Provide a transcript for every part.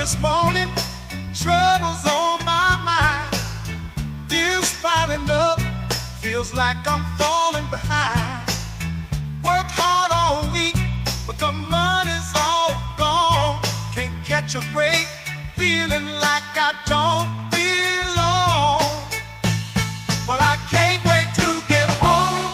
this morning, troubles on my mind. Bills piling up, feels like I'm falling behind. Work hard all week, but the money's all gone. Can't catch a break, feeling like I don't belong. But I can't wait to get home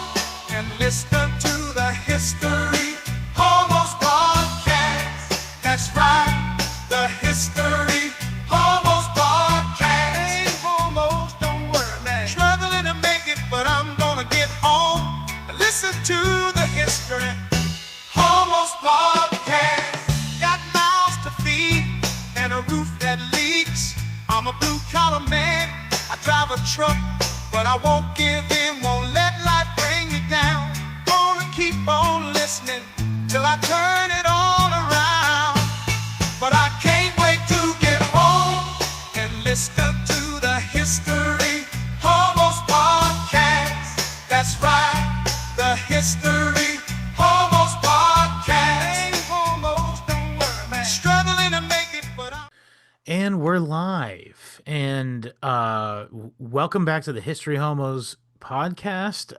and listen to the history almost podcast. That's right, the history almost podcast. Ain't almost, don't worry, man. Struggling to make it, but I'm gonna get home and listen to the history almost podcast. Got mouths to feed and a roof that leaks. I'm a blue collar man. I drive a truck, but I won't give in, won't let life bring me down. Gonna keep on listening till I turn it all around. But I can't wait to get home and listen to the history almost podcast. That's right, the history almost podcast. Ain't almost, don't worry, man. Struggling to make it, but I'm... And we're live. And welcome back to the History Homos podcast.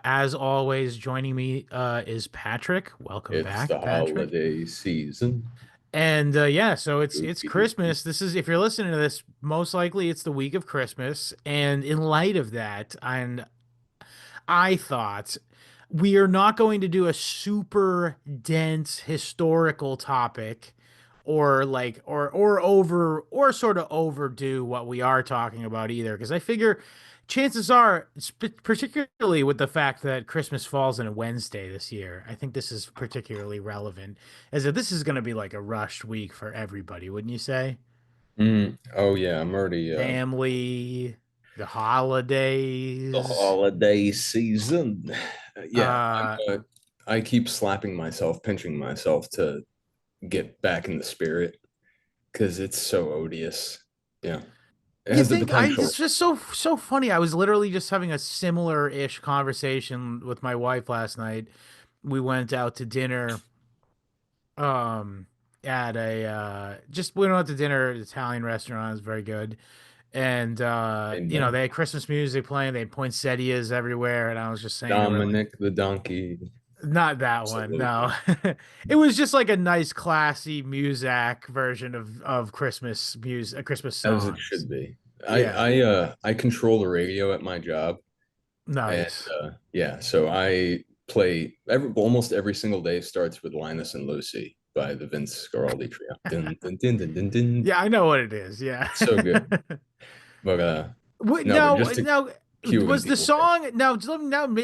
As always, joining me is Patrick. Welcome It's back, the Patrick. holiday season. And yeah, so it's Christmas. This is, if you're listening to this, most likely it's the week of Christmas. And in light of that, and I thought we are not going to do a super dense historical topic or like or over or sort of overdo what we are talking about either, because I figure chances are, particularly with the fact that Christmas falls on a Wednesday this year, I think this is particularly relevant, as that this is going to be like a rushed week for everybody, wouldn't you say? Oh yeah, I'm already Family, the the holidays. holiday season. Yeah, uh I keep slapping myself, pinching myself to get back in the spirit because it's so odious. Yeah, it You has the think I potential. it's just so funny. I was literally just having a similar-ish conversation with my wife last night. We went out to dinner um at a just we went out to dinner at an Italian restaurant. It was very good. And Amen. they had Christmas music playing, they had poinsettias everywhere, and I was just saying to her, like, Dominic the donkey. not that one, no. Absolutely, It was just like a nice classy Muzak version of Christmas music, Christmas as it songs. should be. Yeah, I control the radio at my job, and nice. yeah, so I play almost every single day starts with Linus and Lucy by the Vince Guaraldi trio. Dun, dun, dun, dun, dun, dun. Yeah, I know what it is. Yeah. So good. But Wait, no, but now, just to now, cue in was the people for song now?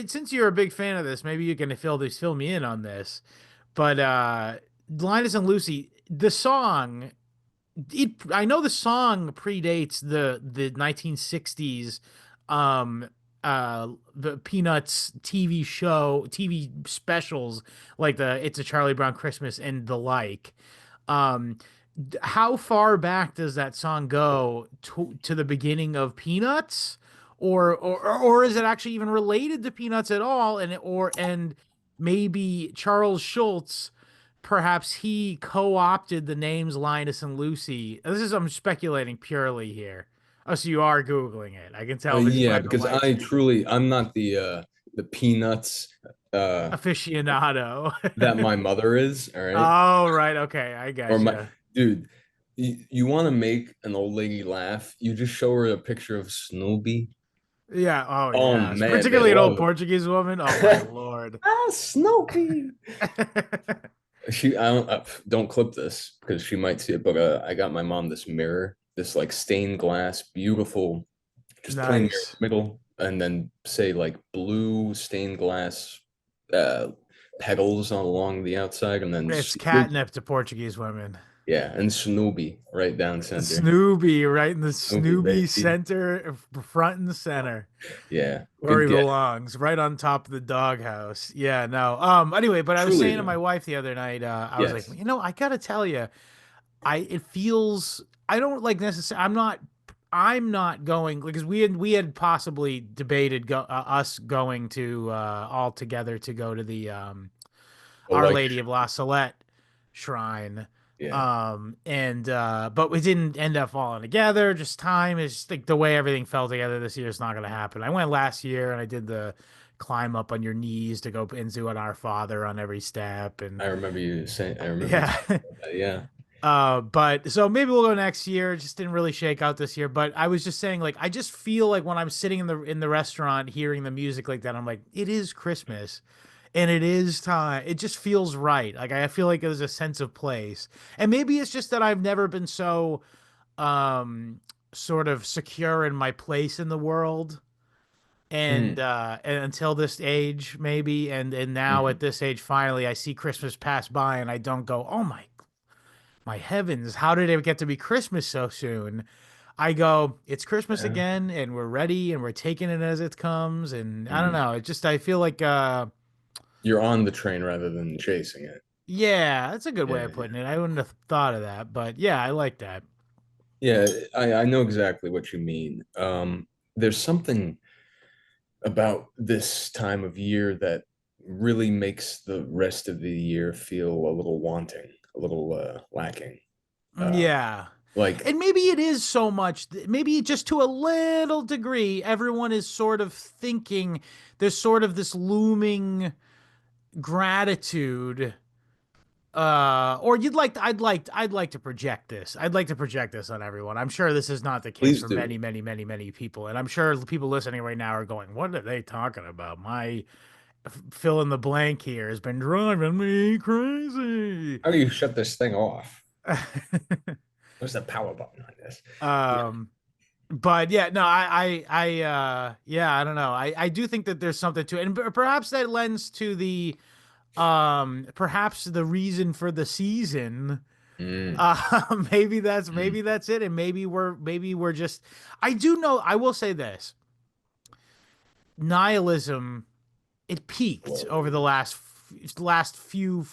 Since you're a big fan of this, maybe you can fill me in on this. But Linus and Lucy, the song, I know the song predates the 1960s, um, the Peanuts TV specials, like the It's a Charlie Brown Christmas and the like. Um, how far back does that song go to the beginning of Peanuts, or is it actually even related to Peanuts at all? And maybe Charles Schultz, perhaps he co-opted the names Linus and Lucy. This is, I'm speculating purely here. Oh, so you are Googling it. I can tell just yeah, by the because lights. I'm not the Peanuts uh Aficionado. that my mother is, all right? Oh, right. Okay, I Or my gotcha. dude, you want to make an old lady laugh, you just show her a picture of Snoopy. Yeah. Oh, Oh yes. man, they Particularly an old love Portuguese woman. Oh my Lord. ah, Snoopy. I don't clip this because she might see it, but I got my mom this mirror, this like stained glass, beautiful, just plain mirror in Nice. the middle, and then say like blue stained glass uh petals along the outside, and then It's Snoopy, catnip to Portuguese women. yeah, and Snoopy right down center. Snoopy, right in the Snoopy, Snoopy baby. center, front and center, Yeah, where good he get. belongs, right on top of the doghouse. Yeah, no. Anyway, but I was Truly saying to my though, wife the other night, I was like, yes. I gotta tell you, it feels, I don't like necessarily, I'm not going, because we had possibly debated us going to all together to go to the The Our like Lady of La Salette shrine. Yeah. And but we didn't end up falling together. Just time is just like the way everything fell together this year is not going to happen. I went last year and I did the climb up on your knees to go into an Our Father on every step, and I remember you saying, I remember you yeah. talking about that. Yeah. But so maybe we'll go next year. It just didn't really shake out this year. But I was just saying, like, I just feel like when I'm sitting in the restaurant hearing the music like that, I'm like, it is Christmas and it is time. It just feels right. Like I feel like there's a sense of place. And maybe it's just that I've never been so um sort of secure in my place in the world. Mm, And until this age, maybe, and now at mhm. this age, finally, I see Christmas pass by, and I don't go, "Oh my heavens, how did it get to be Christmas so soon?" I go, it's Christmas Yeah. again, and we're ready, and we're taking it as it comes, and I don't Mm. know. It just I feel like You're on the train rather than chasing it. yeah, that's a good way Yeah. of putting it. I wouldn't have thought of that, but yeah, I like that. Yeah. I know exactly what you mean. There's something about this time of year that really makes the rest of the year feel a little wanting, a little lacking. Um, Yeah. like And maybe it is so much, maybe just to a little degree, everyone is sort of thinking there's sort of this looming gratitude. Or I'd like to project this. I'd like to project this on everyone. I'm sure this is not the case please for do. many, many, many, many people. And I'm sure people listening right now are going, what are they talking about? My fill in the blank here has been driving me crazy. How do you shut this thing off? Where's the power button on this? Yeah. um, but yeah, no, yeah, I don't know. I do think that there's something to it, and perhaps that lends to the, perhaps the reason for the season. Mm, Maybe mm. that's it, and maybe we're just. I do know. I will say this: nihilism, it peaked over Whoa. the last few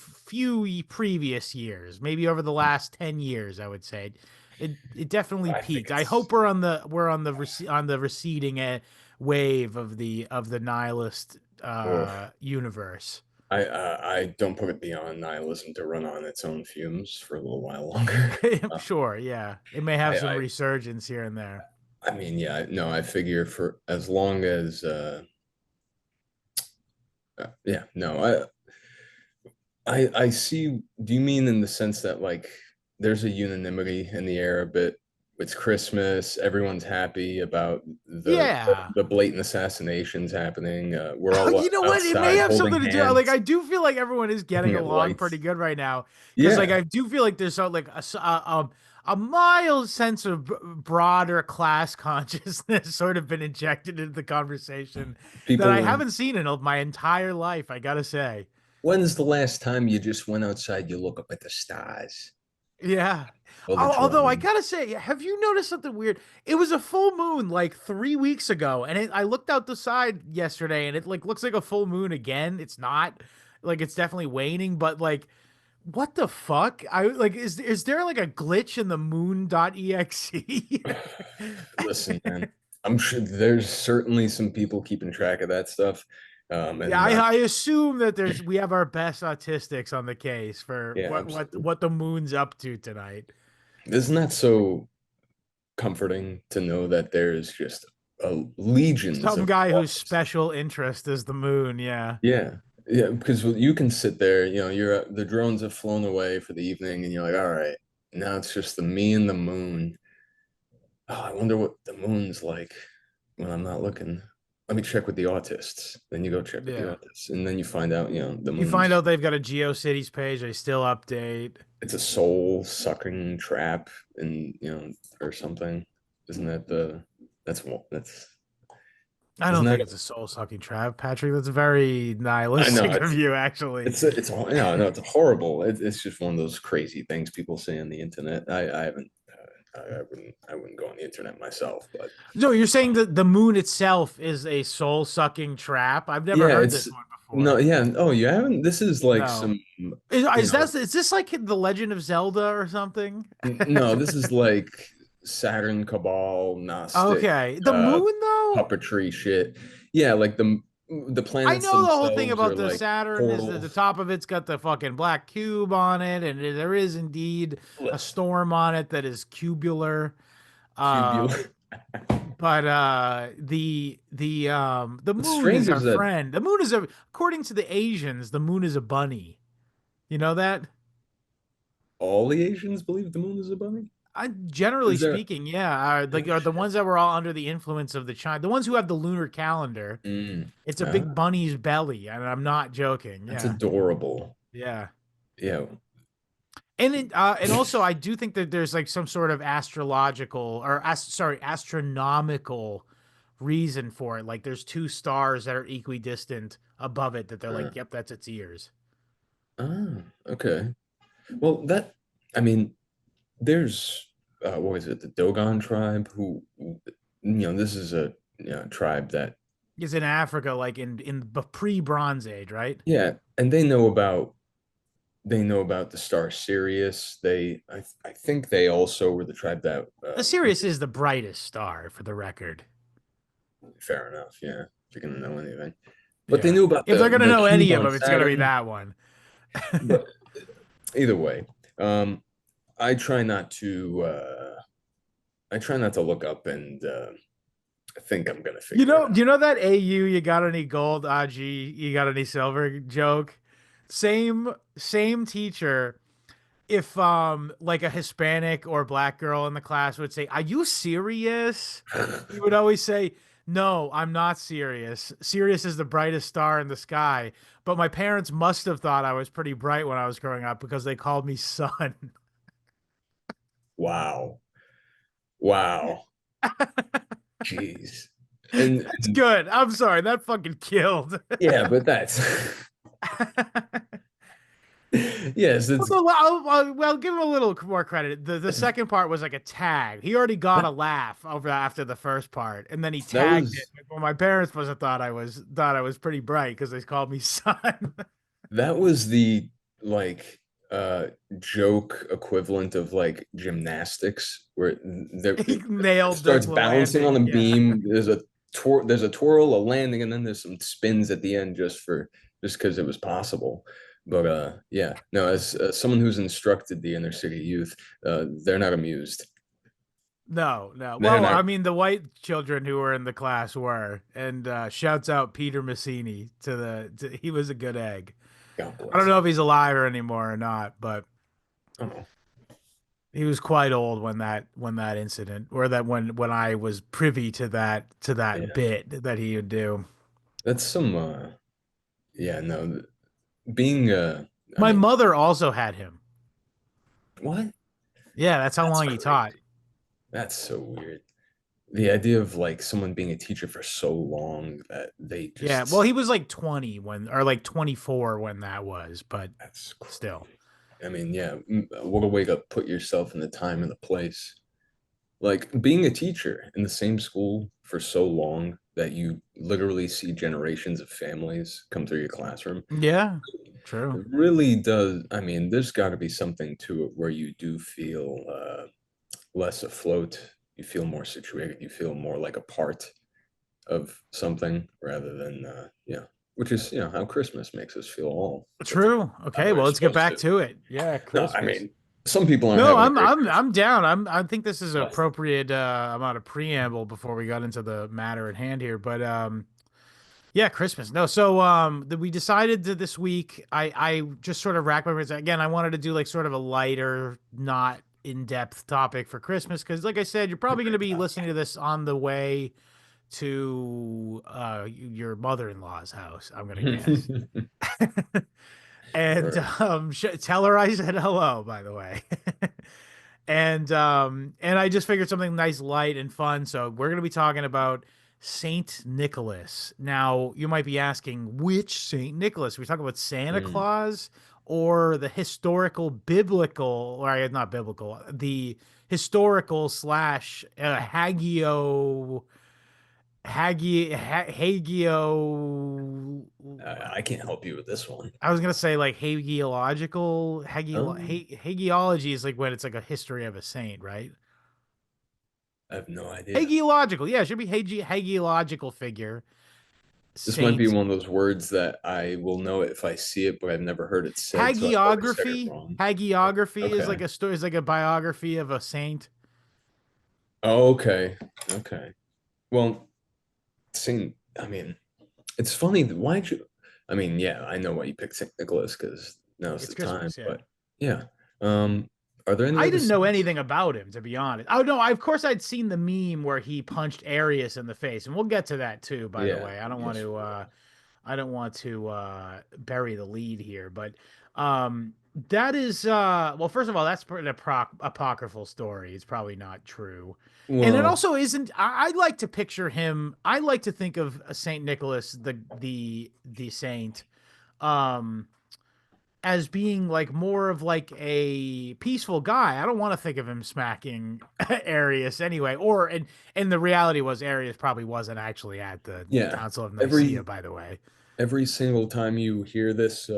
previous years, maybe over the last 10 years, I would say. It definitely I think peaked. I it's hope we're on the receding wave of the nihilist oh, universe. I don't put it beyond nihilism to run on its own fumes for a little while longer. Uh, Sure, yeah. It may have some I resurgence here and there. I mean, yeah, no, I figure for as long as yeah, no, I see. Do you mean in the sense that like there's a unanimity in the air a bit? It's Christmas, everyone's happy about Yeah. the blatant assassinations happening. We're all You know what? It may outside have holding something to do. Like, hands, I do feel like everyone is getting looking at along pretty lights. good right now, because like Yeah, I do feel like there's like a mild sense of broader class consciousness sort of been injected into the conversation that I people. haven't seen in my entire life. I gotta say, When's the last time you just went outside, you look up at the stars? yeah. All the Although I drones. gotta say, have you noticed something weird? It was a full moon like 3 weeks ago, and I looked out the side yesterday, and it like looks like a full moon again. It's not like it's definitely waning, but like, what the fuck? I like is there like a glitch in the moon.exe? Listen, man, I'm sure there's certainly some people keeping track of that stuff. Yeah, And I assume that we have our best autistics on the case for yeah, what the moon's up to tonight. isn't that so comforting to know that there's just legions Some of guy whose autists? special interest is the moon. Yeah. Yeah, yeah, because you can sit there, you're the drones have flown away for the evening, and you're like, all right, now it's just the me and the moon. Oh, I wonder what the moon's like when I'm not looking. Let me check with the autists. Then you go check with the Yeah. autists, and then you find out, the You find moon's out they've got a GeoCities page. They still update. it's a soul sucking trap, and or something. Isn't that the that's I isn't don't that think it's a soul sucking trap, Patrick. That's very I know nihilistic of you, actually. no, it's horrible. It's just one of those crazy things people say on the internet. I haven't. I wouldn't go on the internet myself, but No, you're saying that the moon itself is a soul sucking trap. I've never yeah, heard it's this one no, before. yeah. Oh, you haven't? This is like No. some, you Is know, that is this like the Legend of Zelda or something? no, this is like Saturn Cabal, Gnostic, Okay. The uh, moon though? puppetry shit. Yeah, like the the I planets know the whole thing themselves about are the like Saturn is that the portals. top of it's got the fucking black cube on it, and there is indeed a Listen, storm on it that is cubular. cubular. But the What's moon strange is our is that friend. The moon is a according to the Asians, the moon is a bunny. You know that? all the Asians believe the moon is a bunny. Generally Is there? speaking, yeah, Oh are the shit. ones that were all under the influence of the China, the ones who have the lunar calendar. It's a big Ah, bunny's belly, and I'm not joking. that's Yeah, adorable. yeah. Yeah. And also I do think that there's like some sort of astrological or sorry, astronomical reason for it. Like there's two stars that are equidistant above it that they're Uh, like, yep, that's its ears. okay. Well, I mean, there's what was it, the Dogon tribe this is a tribe that It's in Africa, like in the pre-Bronze Age, right? yeah, and they know about the star Sirius. I think they also were the tribe that Sirius is the brightest star, for the record. fair enough, yeah, if you're gonna know anything. But they Yeah. knew about If they're gonna the know cube any of on them, it's gonna be Saturn. that one. But either way, um, I try not to look up and I think I'm gonna figure it out. You know that AU, you got any gold, AG, you got any silver joke? Same teacher. If like a Hispanic or black girl in the class would say, "Are you serious?" He would always say, "No, I'm not serious. Sirius is the brightest star in the sky." But my parents must have thought I was pretty bright when I was growing up because they called me son. Wow. Wow. Jeez. That's good. I'm sorry, that fucking killed. Yeah, but that's yes, it's Although, well, give him a little more credit. The second part was like a tag. He already got a that laugh over after the first part, and then he that tagged it. was Well, my parents must have thought I was pretty bright because they called me son. that was the like joke equivalent of like gymnastics where there He it nailed starts the balancing on landing. a Yeah. beam. There's a twirl, a landing, and then there's some spins at the end just because it was possible. But yeah, no, as someone who's instructed the inner city youth, they're not amused. No, no. They're Well, not. I mean, the white children who were in the class were, and shouts out Peter Massini he was a good egg. God I don't bless know him. if he's alive or anymore or not, but Oh, he was quite old when that incident or that when I was privy to that yeah. bit that he would do. That's some yeah, no, being I My mean, mother also had him. what? Yeah, that's how That's long he taught. crazy. That's so weird. The idea of like someone being a teacher for so long that they Yeah, well, just he was like 20 when or like 24 when that was, but that's still. crazy. I mean, yeah, what a way to put yourself in the time and the place. Like being a teacher in the same school for so long that you literally see generations of families come through your classroom. Yeah, true. It really does. I mean, there's got to be something to it where you do feel less afloat. You feel more situated. You feel more like a part of something rather than, which is, how Christmas makes us feel all the time. True. How Okay, we're well, let's get supposed back to. to it. Yeah, No, I Christmas. mean, some people aren't No, having a great I'm Christmas. down. I think this is an But appropriate amount of preamble before we got into the matter at hand here, but yeah, Christmas. No, so we decided that this week I just sort of racked my brains again. I wanted to do like sort of a lighter, not in-depth topic for Christmas because like I said, you're probably going to be listening to this on the way to your mother-in-law's house, I'm going to guess. And Sure. tell her I said hello, by the way. And I just figured something nice, light, and fun. So we're gonna be talking about Saint Nicholas. Now, you might be asking, which Saint Nicholas? Are we talking about Santa Mm, Claus or the historical biblical, or not biblical, the historical slash Hagio. I can't help you with this one. I was gonna say like Um, hagiology is like when it's like a history of a saint, right? I have no idea. Hagiological, yeah, it should be hagiological figure. This might be Saint one of those words that I will know it if I see it, but I've never heard it said, so I probably said it hagiography. wrong. Hagiography is like Okay. a story, is like a biography of a saint. Oh, okay. Okay. Well, seeing, I mean, it's funny. Why'd you? I mean, yeah, I know why you picked St. Nicholas because now's It's the time. Christmas, yeah. But yeah, um, are there any I other didn't know saints? anything about him, to be honest. Oh no, of course I'd seen the meme where he punched Arius in the face, and we'll get to that too, by the Yeah, way. I don't want yes, to we will. I don't want to bury the lead here, but that is well, first of all, that's an apocryphal story. It's probably not true. And it Well, also isn't. I like to picture him. I like to think of Saint Nicholas, the saint, um, as being like more of like a peaceful guy. I don't want to think of him smacking Arius anyway. And the reality was Arius probably wasn't actually at the yeah. Council of Nicaea, Every by the way. every single time you hear this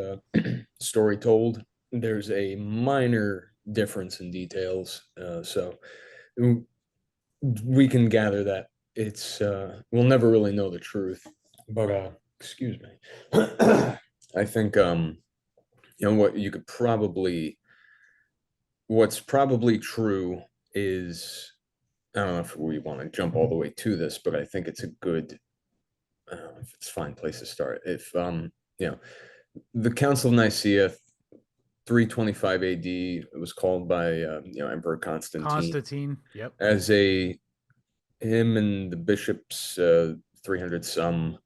story told, there's a minor difference in details. So we can gather that we'll never really know the truth. But excuse me. I think what you could probably what's probably true is I don't know if we want to jump all the way to this, but I think it's a good I don't know if it's a fine place to start. If you know, the Council of Nicaea 325 AD, it was called by Emperor Constantine Constantine. Yep. as a him and the bishops 300 some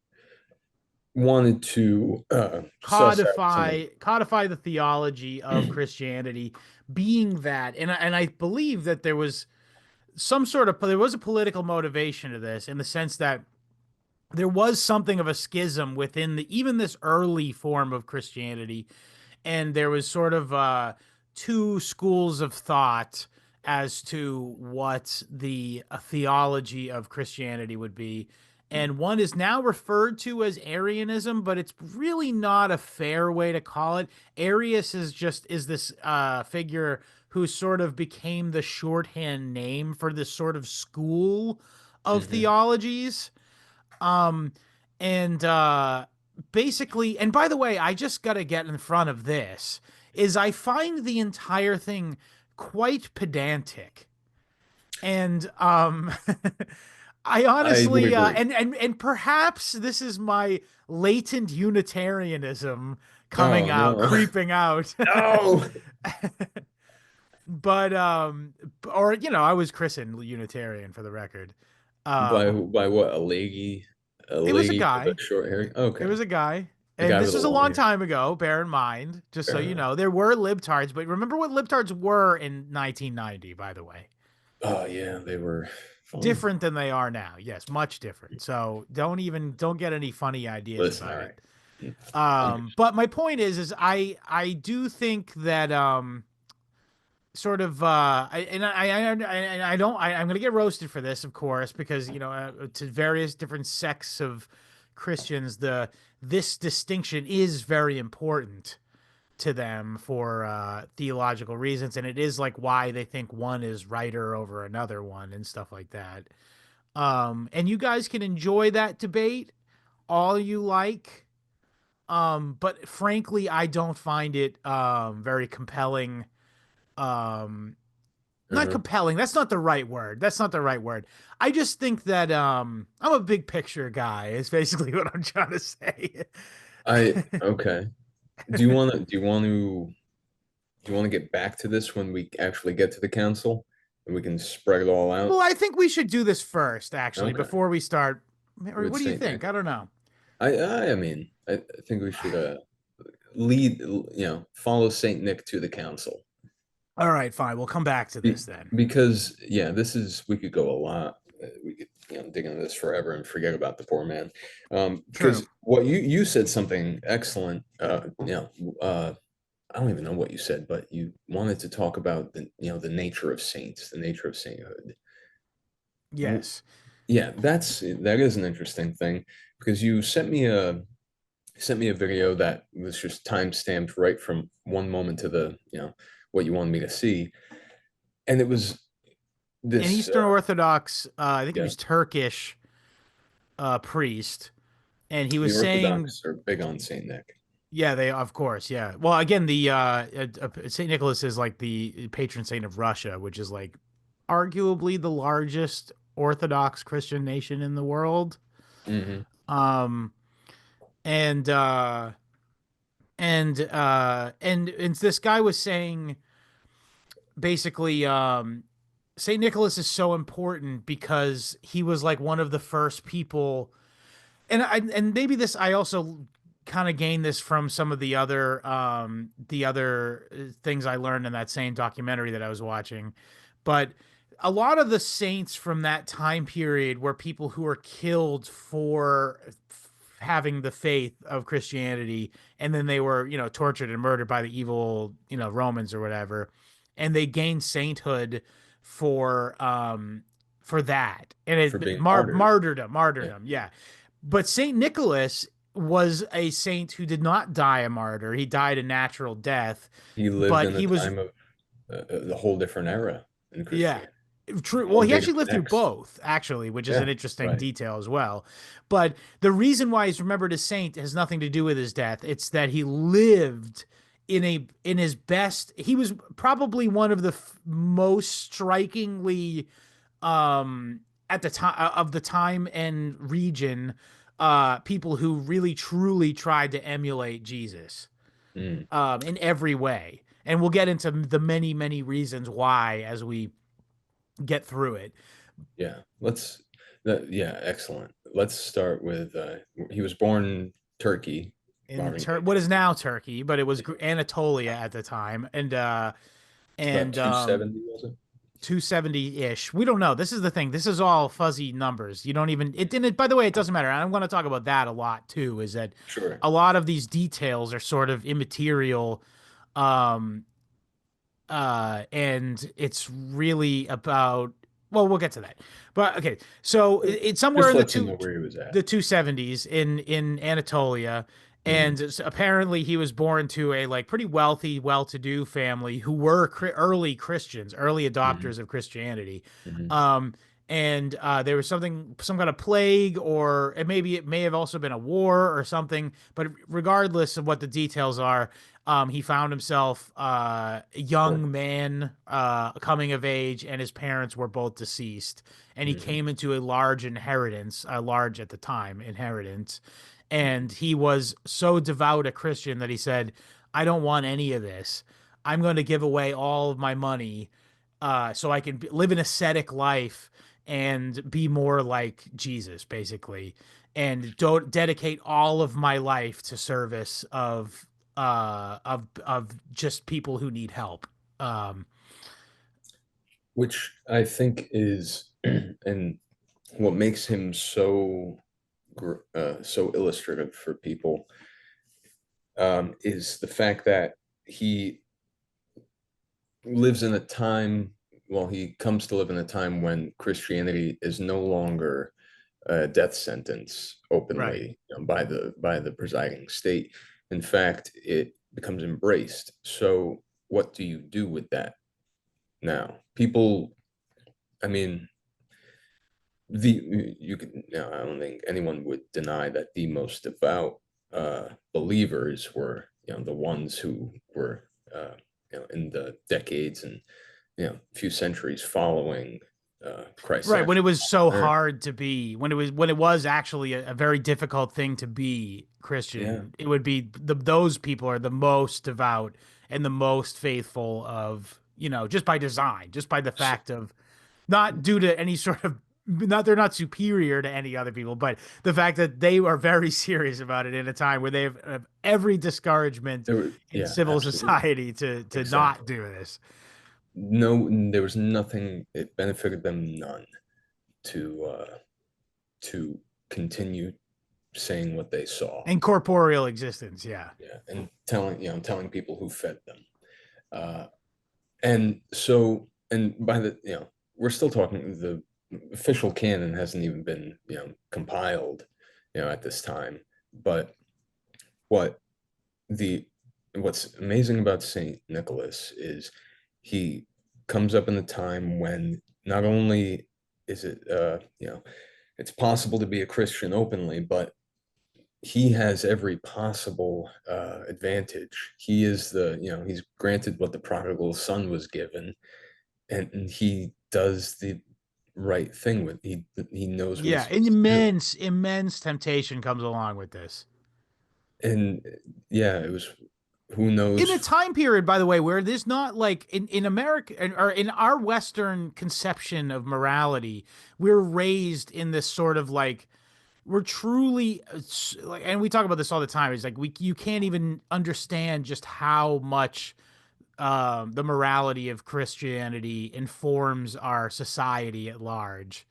wanted to suss out some of Codify the theology of Christianity, being that, and I believe that there was a political motivation to this in the sense that there was something of a schism within the even this early form of Christianity, and there was sort of two schools of thought as to what the theology of Christianity would be. And one is now referred to as Arianism, but it's really not a fair way to call it. Arius is this figure who sort of became the shorthand name for this sort of school of Mhm. theologies. Um, and basically, and by the way, I just got to get in front of this, is I find the entire thing quite pedantic. And I I would honestly, agree. and perhaps this is my latent Unitarianism coming Oh out, no. creeping out. No. But or I was christened Unitarian for the record. Um, By what? A it was a leggy with guy. a short hair? It Okay. was a guy. A And guy this with a was a long long hair. time ago, bear in mind, just so Fair you enough. know. There were libtards, but remember what libtards were in 1990, by the way. Oh yeah, they were fun. Different than they are now. Yes, much different. So don't get any funny ideas Listen, about all it. right. Under But my point is I do think that sort of I'm gonna get roasted for this, of course, because to various different sects of Christians, this distinction is very important to them for theological reasons, and it is like why they think one is righter over another one and stuff like that. And you guys can enjoy that debate all you like, but frankly, I don't find it very compelling. Um, Not uh-huh. compelling. That's not the right word. That's not the right word. I just think that I'm a big picture guy is basically what I'm trying to say. I okay. Do you want to get back to this when we actually get to the council and we can spread it all out? Well, I think we should do this first, actually, Okay. before we start. Or With what do you Saint think? Nick. I don't know. I think we should lead, follow Saint Nick to the council. All right, fine. We'll come back to Be- this then. because yeah, we could go a lot. We could dig into this forever and forget about the poor man. True. Because what you said something excellent. I don't even know what you said, but you wanted to talk about the nature of saints, the nature of sainthood. W- Yes. Yeah, that is an interesting thing because you sent me a video that was just time stamped right from one moment to the what you wanted me to see, and it was An this Eastern Orthodox, I think he yeah was Turkish priest, and he The was saying, Orthodox are big on Saint Nick. yeah, they of course, yeah. Well, again, the Saint Nicholas is like the patron saint of Russia, which is like arguably the largest Orthodox Christian nation in the world. Hmm. Um, and and this guy was saying basically, Saint Nicholas is so important because he was like one of the first people, and maybe this I also kind of gained this from some of the other things I learned in that same documentary that I was watching, but a lot of the saints from that time period were people who were killed for having the faith of Christianity, and then they were, you know, tortured and murdered by the evil, you know, Romans or whatever, and they gained sainthood for that, and For it being martyred. Yeah. martyrdom, yeah. But Saint Nicholas was a saint who did not die a martyr. He died a natural death, He lived but in the he was, time of the whole different era in yeah, Christianity. true. Well, All he dated actually to lived through next. both, actually, which is an Yeah, interesting right. detail as well. But the reason why he's remembered as saint has nothing to do with his death. It's that he lived in his best. He was probably one of the most strikingly at the time of the time and region people who really truly tried to emulate Jesus Mm, in every way. And we'll get into the many reasons why as we get through it. yeah. Yeah, excellent. Let's start with he was born in Turkey, In modern day what is Turkey. now Turkey, but it was Anatolia at the time, It's about and 270, was it? 270-ish. We don't know. This is the thing. This is all fuzzy numbers. You don't even it didn't by the way, it doesn't matter. I'm going to talk about that a lot too, is that Sure. a lot of these details are sort of immaterial. Um and it's really about, well, we'll get to that. But okay, so it's somewhere Just in lets you know where he was at. the 270s in Anatolia, Hmm. and apparently he was born to a like pretty wealthy, well-to-do family who were early Christians, early Hmm. adopters of Christianity. Hmm. Um, and there was some kind of plague, or it may have also been a war or something. But regardless of what the details are, he found himself a young man coming of age, and his parents were both deceased. And he Hmm. came into a large inheritance, a large at the time inheritance. And he was so devout a Christian that he said, I don't want any of this. I'm going to give away all of my money so I can live an ascetic life and be more like Jesus, basically, and don't dedicate all of my life to service of just people who need help. Um, Which I think is, and what makes him so illustrative for people is the fact that he lives in a time, well, he comes to live in a time when Christianity is no longer a death sentence right. openly, by the presiding state. In fact, it becomes embraced. So, what do you do with that now? People, I mean, you could, I don't think anyone would deny that the most devout believers were, the ones who were, in the decades and, few centuries following Christ's Right, when it actual was so marriage. hard to be, when it was actually a very difficult thing to be Yeah. Christian, it would be those people are the most devout and the most faithful of, you know, just by design, just by the So, fact of not due to any sort of, not they're not superior to any other people, but the fact that they are very serious about it in a time where they have every discouragement in yeah, civil absolutely. society to not Exactly. do this. No, there was nothing, it benefited them none to continue saying what they saw. And corporeal existence, yeah. Yeah, and telling people who fed them. Uh, and so, and by the, we're still talking, the official canon hasn't even been, compiled, at this time. But what the what's amazing about Saint Nicholas is he comes up in the time when not only is it, it's possible to be a Christian openly, but he has every possible advantage. He is he's granted what the prodigal son was given, and he does the right thing with he knows what he's Yeah, supposed to do. immense temptation comes along with this. And yeah, it was who In a knows. time period, by the way, where there's not like in America or in our Western conception of morality, we're raised in this sort of like we're truly like, and we talk about this all the time. It's like we you can't even understand just how much the morality of Christianity informs our society at large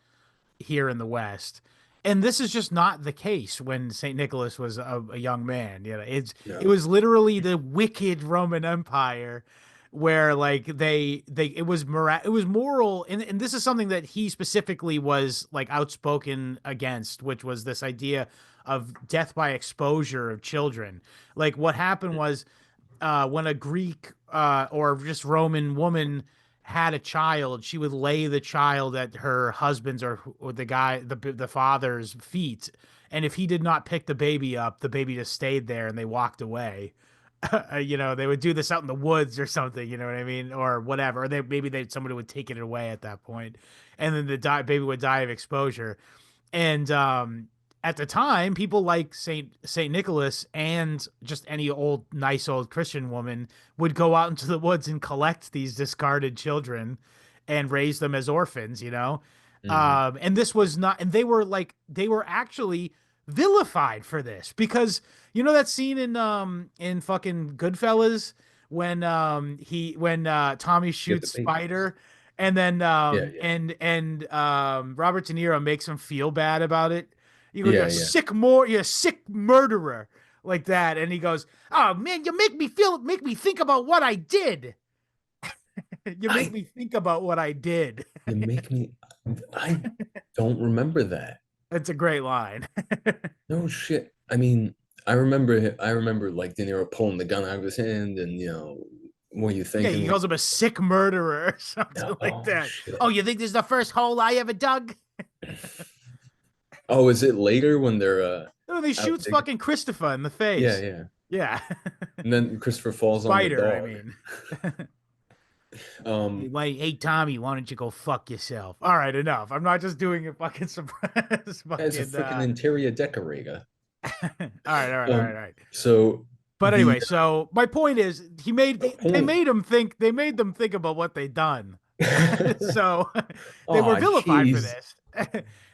here in the West. And this is just not the case when St. Nicholas was a young man. You know, it No. was literally the wicked Roman Empire where like they it was moral and this is something that he specifically was like outspoken against, which was this idea of death by exposure of children. Like what happened was when a Greek or just Roman woman had a child, she would lay the child at her husband's or the father's feet, and if he did not pick the baby up, the baby just stayed there and they walked away. You know, they would do this out in the woods or something. You know what I mean, or whatever. Or maybe somebody would take it away at that point, and then baby would die of exposure. And at the time, people like Saint Nicholas and just any old nice old Christian woman would go out into the woods and collect these discarded children and raise them as orphans, you know. Hmm. And this was not, and they were actually vilified for this because you know that scene in fucking Goodfellas when Tommy Get the shoots baby. Spider and then Yeah, yeah. Robert De Niro makes him feel bad about it. You go, Yeah, yeah. you're a sick murderer, like that, and he goes, "Oh man, you make me think about what I did. You make I me think about what I did." you make me I don't remember that. It's a great line. No shit. I remember like De Niro pulling the gun out of his hand and what are you Yeah, thinking he when calls him a sick murderer or something like oh that. shit. Oh, you think this is the first hole I ever dug? Oh, is it later when they're Oh, he out shoots digging? fucking Christopher in the Yeah, face. yeah. Yeah. And then Christopher falls on the Spider, I dog. mean. Um, Hey Tommy, why don't you go fuck yourself? All right, enough. I'm not just doing a fucking surprise. as a Fucking. freaking interior decorator. All right, all right. So But the anyway, so my point is, they point. made them think about what they done. So they were Oh, vilified for jeez. this.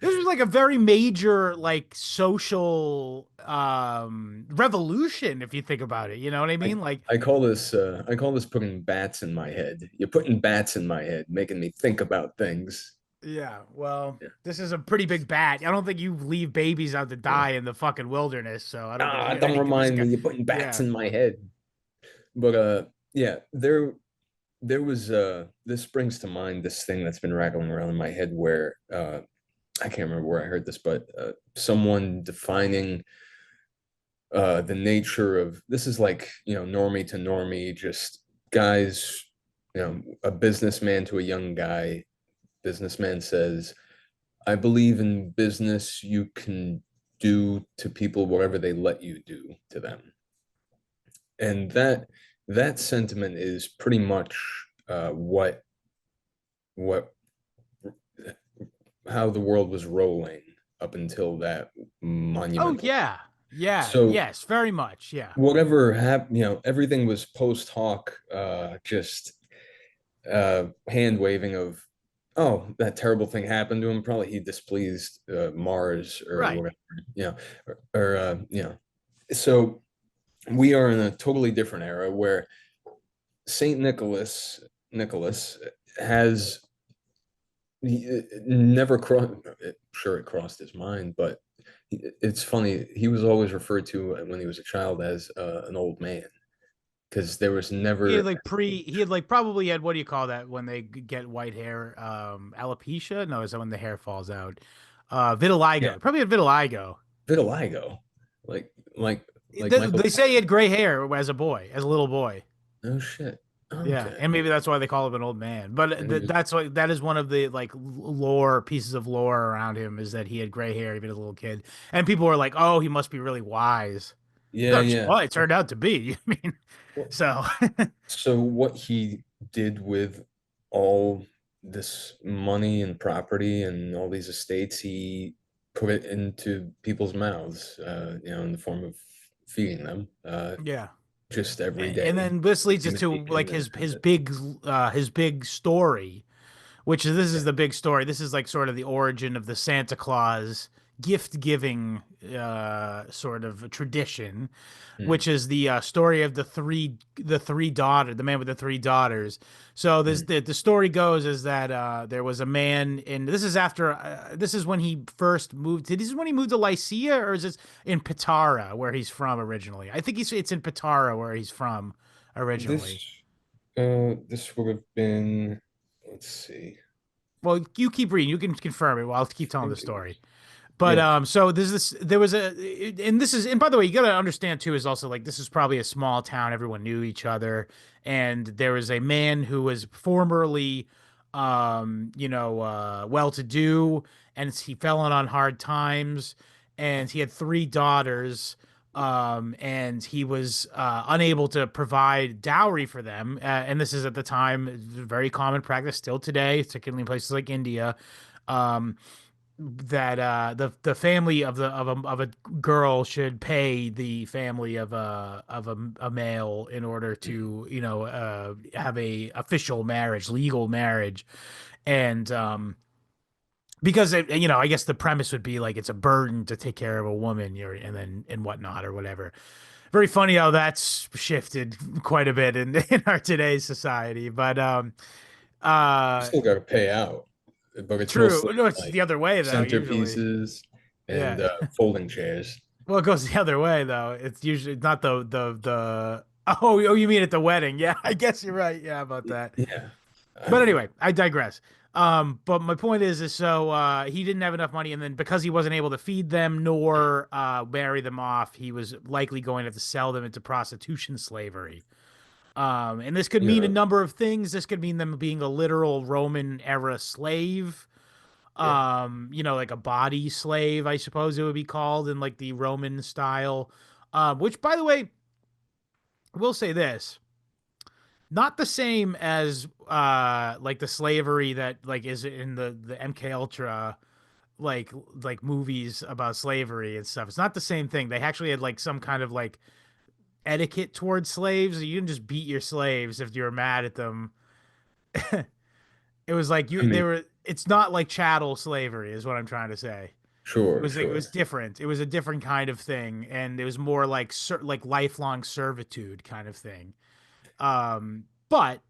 This was like a very major like social revolution if you think about it. You know what I I mean? Like I call this putting bats in my head. You're putting bats in my head, making me think about things. yeah, well, Yeah. this is a pretty big bat. I don't think you leave babies out to Yeah. die in the fucking wilderness, so I don't think Ah, you don't any this remind guy. me. You're putting bats Yeah. in my head. But yeah, there was this brings to mind this thing that's been rattling around in my head where I can't remember where I heard this, but someone defining the nature of this is like normie to normie, just guys, a businessman to a young guy. Businessman says, I believe in business you can do to people whatever they let you do to them. And that sentiment is pretty much what how the world was rolling up until that Oh monumental. yeah. Yeah. So Yes, very much. Yeah. whatever happened, everything was post hoc, just hand waving of, oh, that terrible thing happened to him. Probably he displeased Mars or Right. whatever, So we are in a totally different era where Saint Nicholas has never crossed. Sure, it crossed his mind, but it's funny. He was always referred to when he was a child as an old man because there was never. He had like probably had what do you call that when they get white hair? Alopecia? No, is that when the hair falls out? Yeah, Vitiligo. Probably had vitiligo. vitiligo, like like They Michael say he had Jackson. gray hair as a boy, as a little boy. No shit. Yeah, Okay. and maybe that's why they call him an old man. But And he was, that's what that is one of the like lore pieces of lore around him is that he had gray hair even as a little kid, and people were like, "Oh, he must be really wise." yeah, Which, yeah. well, it turned out to be. I mean, Well, so so what he did with all this money and property and all these estates, he put it into people's mouths, in the form of feeding them, yeah. just every And day, then this leads us to imitation like and his big story, which is this yeah. is the big story. This is like sort of the origin of the Santa Claus gift giving sort of tradition, Mm, which is the story of the man with the three daughters. So this mm. the story goes is that there was a man, and this is after this is when he first moved. This is when he moved to Lycia, or is this in Patara where he's from originally? I think it's in Patara where he's from originally. This would have been, let's see, Well, you keep reading. You can confirm it while I'll keep I telling the think it was, story. But yeah, so there's this there was and this is and by the way, you gotta understand too is also like this is probably a small town, everyone knew each other, and there was a man who was formerly well to do, and he fell on hard times, and he had three daughters, and he was unable to provide dowry for them, and this is at the time very common practice still today, particularly in places like India. Um, that the family of a girl should pay the family of a male in order mhm, to have a official marriage, legal marriage, and because I guess the premise would be like it's a burden to take care of a woman, and then and whatnot or whatever. Very funny how that's shifted quite a bit in our today's society, but you uh still got to pay out, but it's mostly true. No, it's like the other way though, usually. centerpieces and Yeah. folding chairs. Well, it goes the other way though. It's usually not the oh you mean at the wedding. Yeah, I guess you're right. Yeah, about that. Yeah, I But mean, anyway, I digress. But my point is so he didn't have enough money, and then because he wasn't able to feed them nor marry them off, he was likely going to have to sell them into prostitution slavery. And this could you mean a know, number of things. This could mean them being a literal Roman era slave, yeah. like a body slave, I suppose it would be called in like the Roman style. Which, by the way, I will say this: not the same as like the slavery that like is in the MK Ultra like movies about slavery and stuff. It's not the same thing. They actually had like some kind of like etiquette towards slaves. You didn't just beat your slaves if you were mad at them. It was like I you they mean, were. It's not like chattel slavery, is what I'm trying to say. It sure, was like it was sure. different. It was a different kind of thing, and it was more like like lifelong servitude kind of thing. But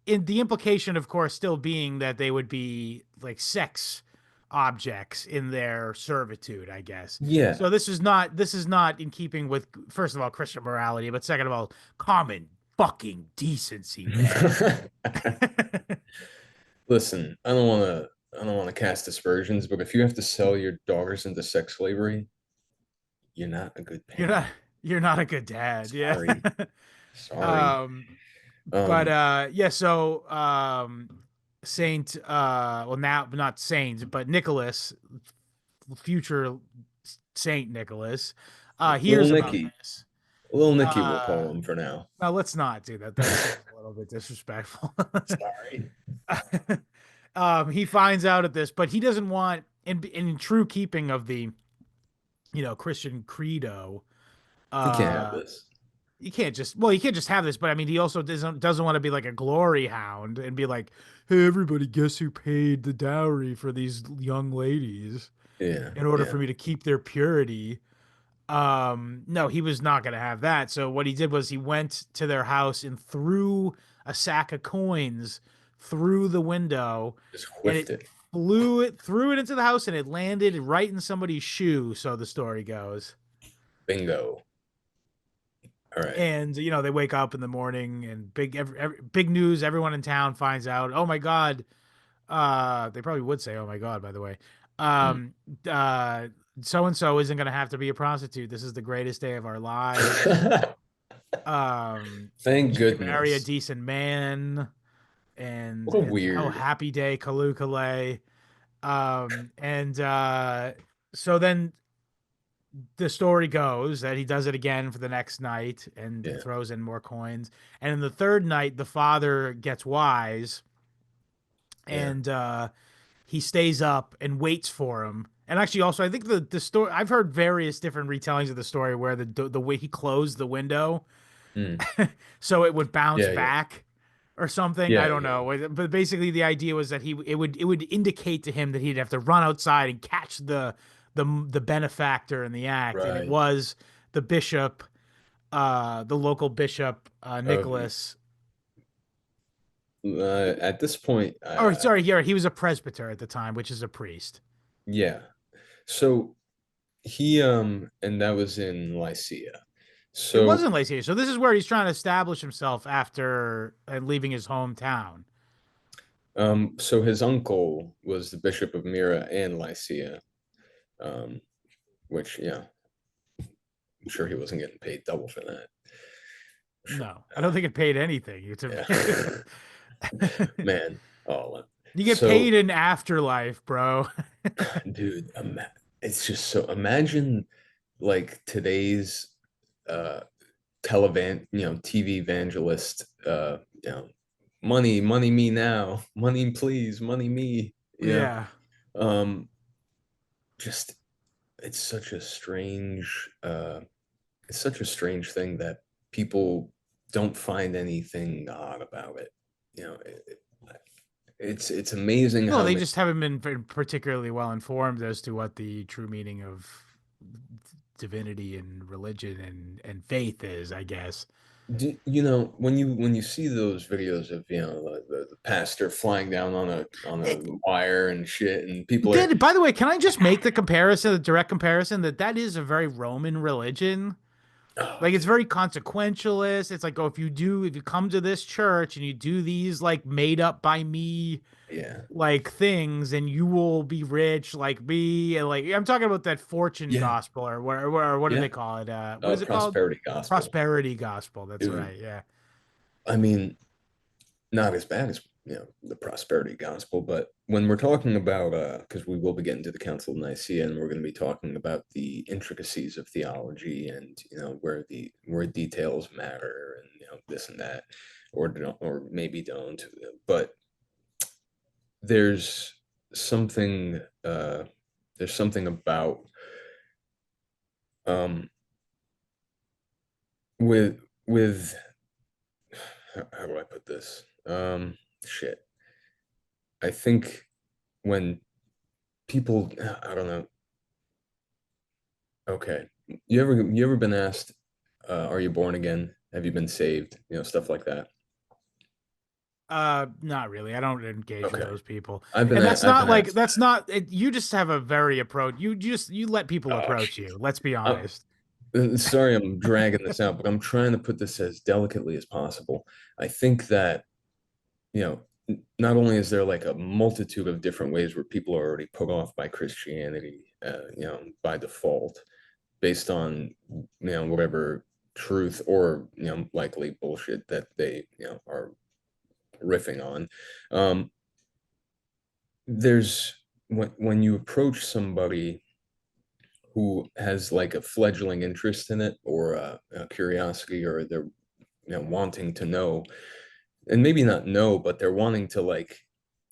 in the implication, of course, still being that they would be like sex objects in their servitude, I guess. Yeah. So this is not in keeping with first of all Christian morality, but second of all common fucking decency, man. Listen, I don't want to cast aspersions, but if you have to sell your daughters into sex slavery, you're not a good You're not parent. you're not a good dad, yeah. Sorry. Sorry. um but Um, yeah, so Saint well now not Saint, but Nicholas, future Saint Nicholas, Little hears about Nicky. this. Little Nicky, we'll Uh call him for now. no, let's not do that. That seems a little bit disrespectful. Sorry. He finds out at this, but he doesn't want in true keeping of the Christian credo. You can't have Uh this. you can't just have this, but I mean he also doesn't want to be like a glory hound and be like, hey everybody, guess who paid the dowry for these young ladies Yeah, in order yeah. for me to keep their purity. No, he was not going to have that. So what he did was he went to their house and threw a sack of coins through the window, Just and whiffed it. threw it into the house, and it landed right in somebody's shoe, so the story goes. Bingo. All right. And they wake up in the morning and big news, everyone in town finds out. Oh my god. They probably would say, "Oh my God," by the way. Mm. Um, uh, so and so isn't going to have to be a prostitute. This is the greatest day of our lives. Thank She can marry a goodness. decent man, What a and oh, weird. happy day, Kalukale. And so then the story goes that he does it again for the next night and Yeah, throws in more coins. And in the third night, the father gets wise yeah. and he stays up and waits for him. And actually, also, I think the story I've heard various different retellings of the story where the way he closed the window Mm. so it would bounce Yeah, yeah, back or something. I yeah, don't yeah. know, but basically the idea was that it would indicate to him that he'd have to run outside and catch the benefactor in the act, and it Right. was the bishop, the local bishop, Of Nicholas. at this point, Or sorry, yeah, he was a presbyter at the time, which is a priest. yeah. So he and that was in Lycia. It So wasn't Lacey. So this is where he's trying to establish himself after and leaving his hometown. so his uncle was the Bishop of Myra and Lycia, um, which yeah, I'm sure he wasn't getting paid double for that. No, I don't think it paid anything. Yeah. Man. Oh, You get so paid in afterlife, bro. dude, it's just so imagine like today's uh TV evangelist, money, money me now, money please, money me, Yeah. um just it's such a strange it's such a strange thing that people don't find anything odd about it. It's amazing Well, how they many. just haven't been particularly well informed as to what the true meaning of divinity and religion and faith is, I guess. When you see those videos of the pastor flying down on a It, wire and shit, and people are, then, by the way, can I just make the comparison, the direct comparison, that is a very Roman religion? oh Like it's dude, very consequentialist. It's like, oh, if you come to this church and you do these like made up by me yeah, like things, and you will be rich like me. And like I'm talking about that fortune yeah, gospel, or what do yeah, they call it? What is it called? prosperity gospel, Prosperity gospel. That's dude. right. Yeah. I mean, not as bad as the prosperity gospel, but when we're talking about because we will be getting to the Council of Nicaea, and we're going to be talking about the intricacies of theology, and where details matter, and this and that, or don't, or maybe don't, but there's something uh there's something about um with how do I put this? Shit. I think when people, I don't know. Okay. You ever been asked, are you born again? Have you been saved? Stuff like that. Not really. I don't engage with Okay. those people. I've been And a- that's I've not been like asked that's not it, you just have a very approach. You let people that. Oh, approach jeez. you. Let's be I'm, honest. sorry I'm dragging this out, but I'm trying to put this as delicately as possible. I think that not only is there like a multitude of different ways where people are already put off by Christianity, by default, based on whatever truth or likely bullshit that they are riffing on. Um, there's when you approach somebody who has like a fledgling interest in it, or a curiosity, or they're wanting to know, and maybe not know, but they're wanting to like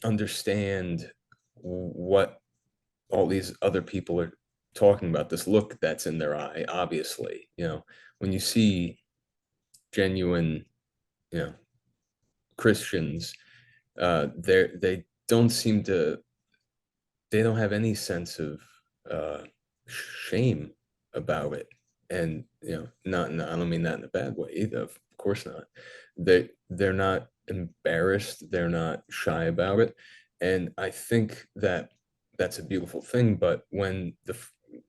understand what all these other people are talking about, this look that's in their eye. Obviously, when you see genuine you know Christians, they don't seem to, they don't have any sense of shame about it. And I don't mean that in a bad way either, of course not. They're not embarrassed, they're not shy about it, and I think that that's a beautiful thing. But when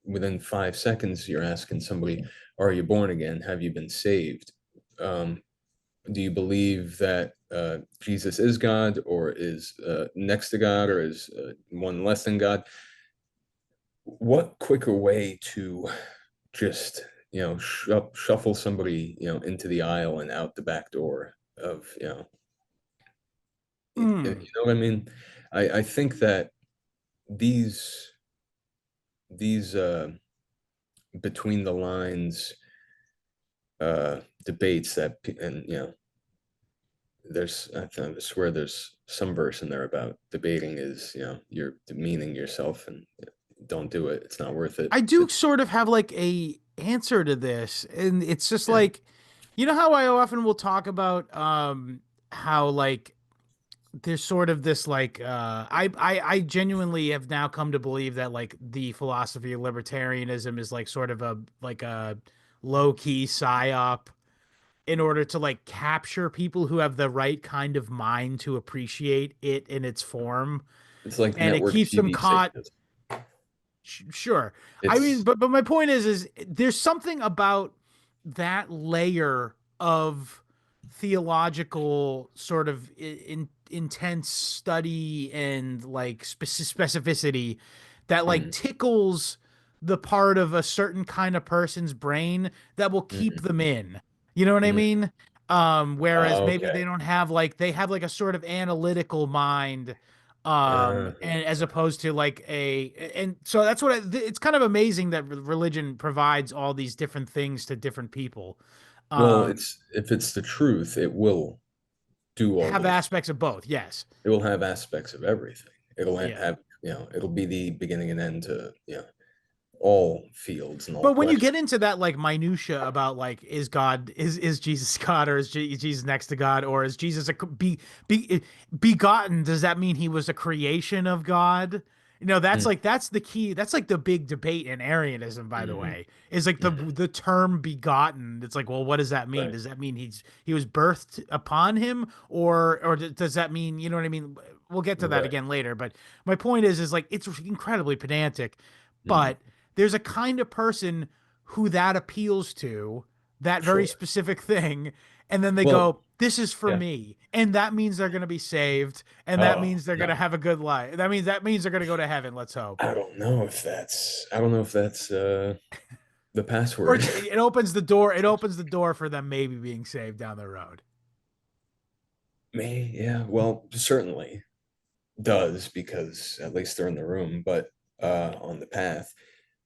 within 5 seconds you're asking somebody, are you born again, have you been saved, do you believe that Jesus is God, or is next to God, or is one less than God? What quicker way to just shuffle somebody, into the aisle and out the back door of, you Mm. know what I mean? I think that these these between the lines debates and I swear there's some verse in there about debating is, you're demeaning yourself, and don't do it. It's not worth it. I do sort of have like a answer to this, and it's just Yeah. like, you know how I often will talk about how like there's sort of this like I genuinely have now come to believe that like the philosophy of libertarianism is like sort of a low key psyop in order to like capture people who have the right kind of mind to appreciate it in its form, It's like and it network keeps them TV caught. Satanism. Sure. I mean, It's but my point is there's something about that layer of theological sort of intense study and like specificity that like mm, tickles the part of a certain kind of person's brain that will keep mm, them in. You know what I mm. mean? Whereas maybe Okay. they don't have like they have like a sort of analytical mind, and as opposed to like and so that's what it's kind of amazing that religion provides all these different things to different people. Well, um it's if it's the truth, it will do all have those. aspects of both, yes. It will have aspects of everything. It'll Yeah. have, it'll be the beginning and end to, all fields and all But when you questions. get into that like minutia about like is Jesus God, or is Jesus next to God, or is Jesus be begotten, does that mean he was a creation of God? You know, that's Mm, like that's the key. That's like the big debate in Arianism, by the mhm, way, is like mhm. the term begotten. It's like, well, what does that mean? Right. Does that mean he was birthed upon him, or does that mean, you know what I mean? We'll get to that Right. again later, but my point is like it's incredibly pedantic, Mhm. but there's a kind of person who that appeals to, that very Sure. specific thing, and then they Well, go, this is for yeah. me, and that means they're going to be saved, and that Oh, means they're going to no. have a good life. That means they're going to go to heaven, let's hope. I don't know if that's the Or password. it opens the door, it opens the door for them maybe being saved down the road. Me, yeah. Well, certainly does, because at least they're in the room, but on the path.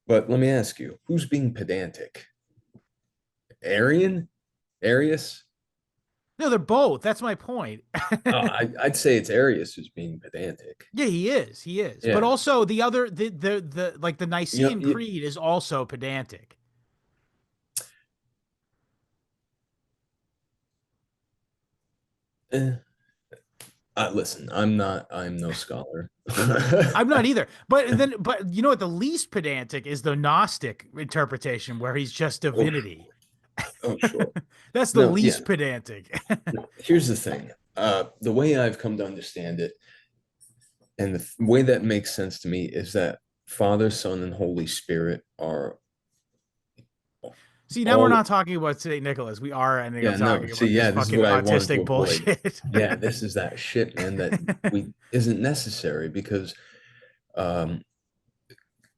But let me ask you, who's being pedantic? Arian? Arius? No, they're both. That's my point. I'd say it's Arius who's being pedantic. Yeah, he is. He is. But Yeah. also the other the like the You know, Nicene you, Creed is also pedantic. eh, listen, I'm no scholar. I'm not either. But you know what? The least pedantic is the Gnostic interpretation, where he's just Oh, divinity. oh, sure. That's the No, yeah. least pedantic. No, here's the thing. The way I've come to understand it, and the way that makes sense to me, is that Father, Son, and Holy Spirit are See, now we're all. not talking about St. Nicholas. We are ending up Yeah, no. talking See, about this yeah, this is fucking what I wanted to autistic avoid. bullshit. Yeah, this is that shit, man, that we isn't necessary, because um,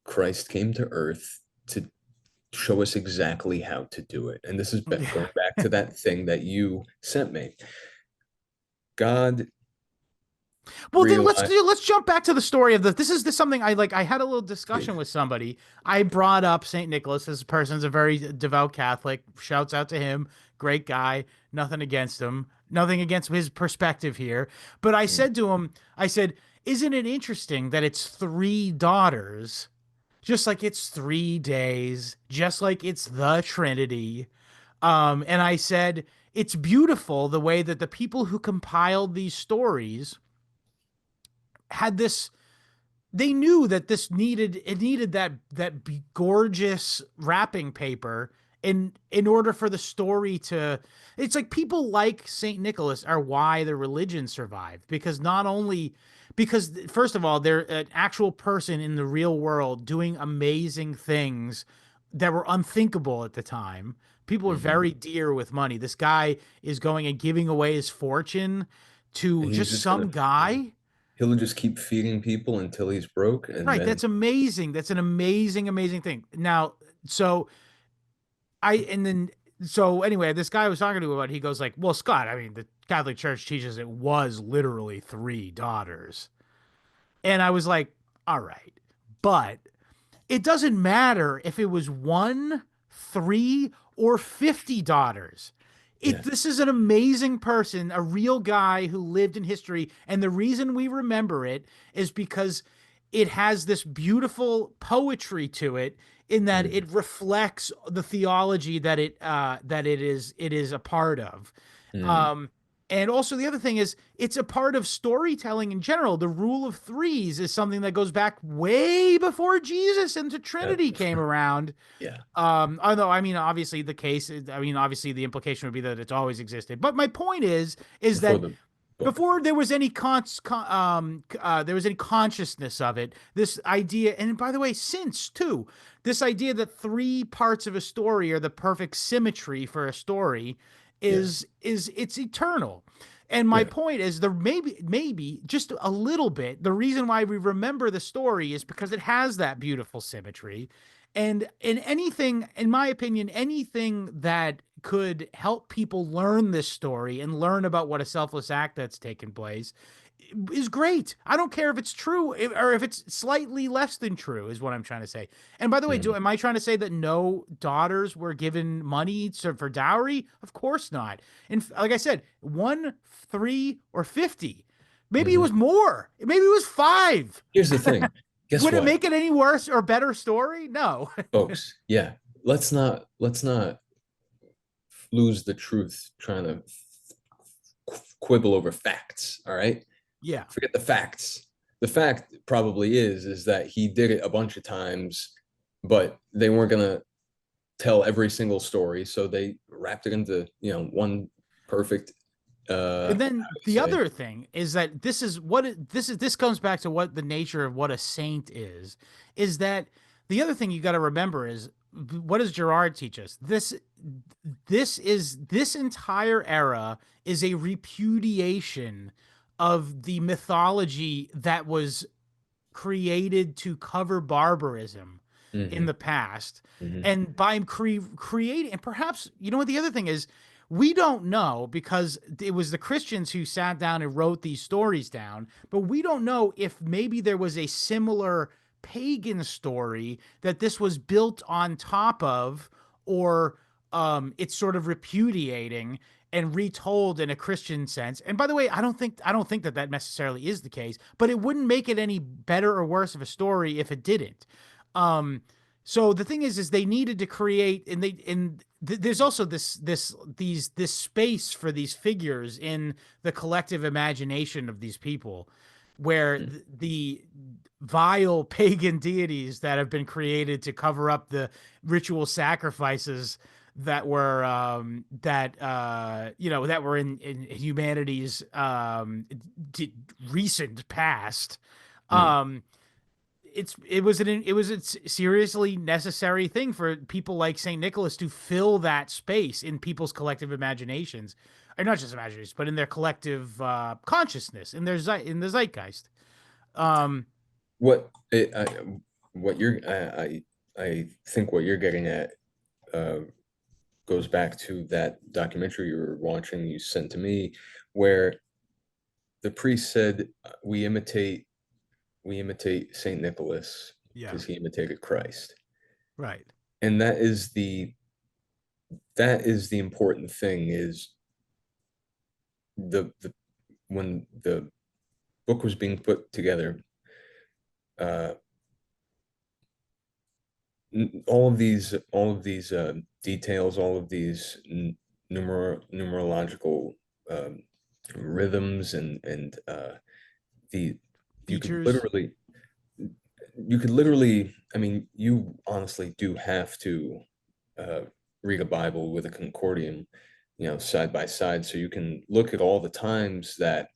Christ came to Earth to show us exactly how to do it. And this is going back to that thing that you sent me. God Well, then realized, let's jump back to the story of this. This is something I like. I had a little discussion please. with somebody. I brought up Saint Nicholas. This person's a very devout Catholic. Shouts out to him. Great guy. Nothing against him. Nothing against his perspective here. But I Mm, said to him, I said, "Isn't it interesting that it's three daughters, just like it's 3 days, just like it's the Trinity?" And I said, "It's beautiful the way that the people who compiled these stories had this, they knew that this needed that gorgeous wrapping paper in order for the story to, it's like people like Saint Nicholas are why the religion survived, because not only, because first of all they're an actual person in the real world doing amazing things that were unthinkable at the time. People are mhm. very dear with money. This guy is going and giving away his fortune to And he's just just gonna, some guy. he'll just keep feeding people until he's broke, and Right. then That's amazing. That's an amazing, amazing thing. Now, so and then so anyway, this guy I was talking to about, he goes like, "Well, Scott, I mean, the Catholic Church teaches it was literally three daughters," and I was like, "All right, but it doesn't matter if it was one, three, or 50 daughters. Yeah. This is an amazing person, a real guy who lived in history. And the reason we remember it is because it has this beautiful poetry to it in that Mhm. it reflects the theology that it is a part of. Mhm. Um, and also the other thing is it's a part of storytelling in general. The rule of threes is something that goes back way before Jesus and the Yep. Trinity came around. Yeah. Although I mean, obviously the case, I mean, obviously the implication would be that it's always existed. But my point is Before that the book. before there was any there was any consciousness of it, this idea, and by the way, since too, this idea that three parts of a story are the perfect symmetry for a story Yeah. is it's eternal. And my Yeah. point is there maybe just a little bit the reason why we remember the story is because it has that beautiful symmetry. And in anything, in my opinion, anything that could help people learn this story and learn about what a selfless act that's taken place is great. I don't care if it's true or if it's slightly less than true, is what I'm trying to say. And by the way, Mhm. am I trying to say that no daughters were given money for dowry? Of course not. And like I said, one, three, or 50. Maybe it Mhm. was more. Maybe it was five. Here's the thing. Guess Would it what, make it any worse or better story? No. folks? Yeah. Let's not lose the truth trying to quibble over facts. All right. Yeah. Forget the facts. The fact probably is that he did it a bunch of times, but they weren't gonna tell every single story, so they wrapped it into one perfect. And I then would the say. other thing is that this comes back to what the nature of what a saint is that the other thing you got to remember is what does Gerard teach us? This entire era is a repudiation of the mythology that was created to cover barbarism in Hmm. the past. Hmm. And by creating, and perhaps, you know what the other thing is, we don't know because it was the Christians who sat down and wrote these stories down, but we don't know if maybe there was a similar pagan story that this was built on top of, or it's sort of repudiating and retold in a Christian sense. And by the way, I don't think that that necessarily is the case, but it wouldn't make it any better or worse of a story if it didn't. Um, so the thing is they needed to create, there's also this space for these figures in the collective imagination of these people, where the vile pagan deities that have been created to cover up the ritual sacrifices that were that were in humanity's recent past. Hmm. um it was a seriously necessary thing for people like Saint Nicholas to fill that space in people's collective imaginations, or not just imaginations, but in their collective consciousness, in the zeitgeist. um What it, what you're I think what you're getting at uh, goes back to that documentary you were watching you sent to me, where the priest said we imitate Saint Nicholas yeah, because he imitated Christ, right, and that is the important thing is the when the book was being put together, uh, all of these details, all of these numerological um, rhythms, and the you could features. literally you could literally, I mean, you honestly do have to uh, read a Bible with a concordium, side by side, so you can look at all the times that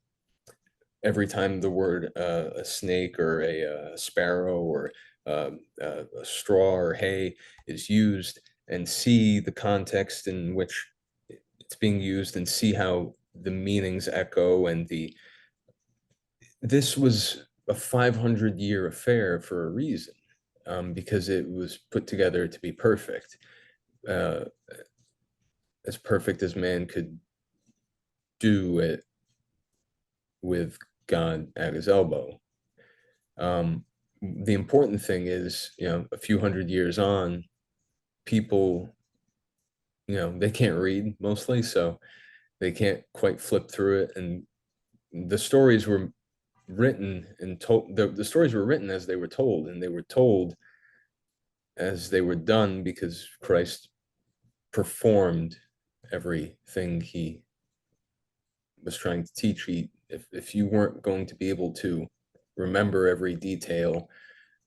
every time the word a snake or a sparrow or a straw or hay is used, and see the context in which it's being used, and see how the meanings echo, and this was a 500-year affair for a reason, because it was put together to be perfect. uh, as perfect as man could do it with God at his elbow. Um, the important thing is, a few hundred years on, people, they can't read mostly, so they can't quite flip through it. And the stories were written and told, the stories were written as they were told, and they were told as they were done because Christ performed everything he was trying to teach. If you weren't going to be able to remember every detail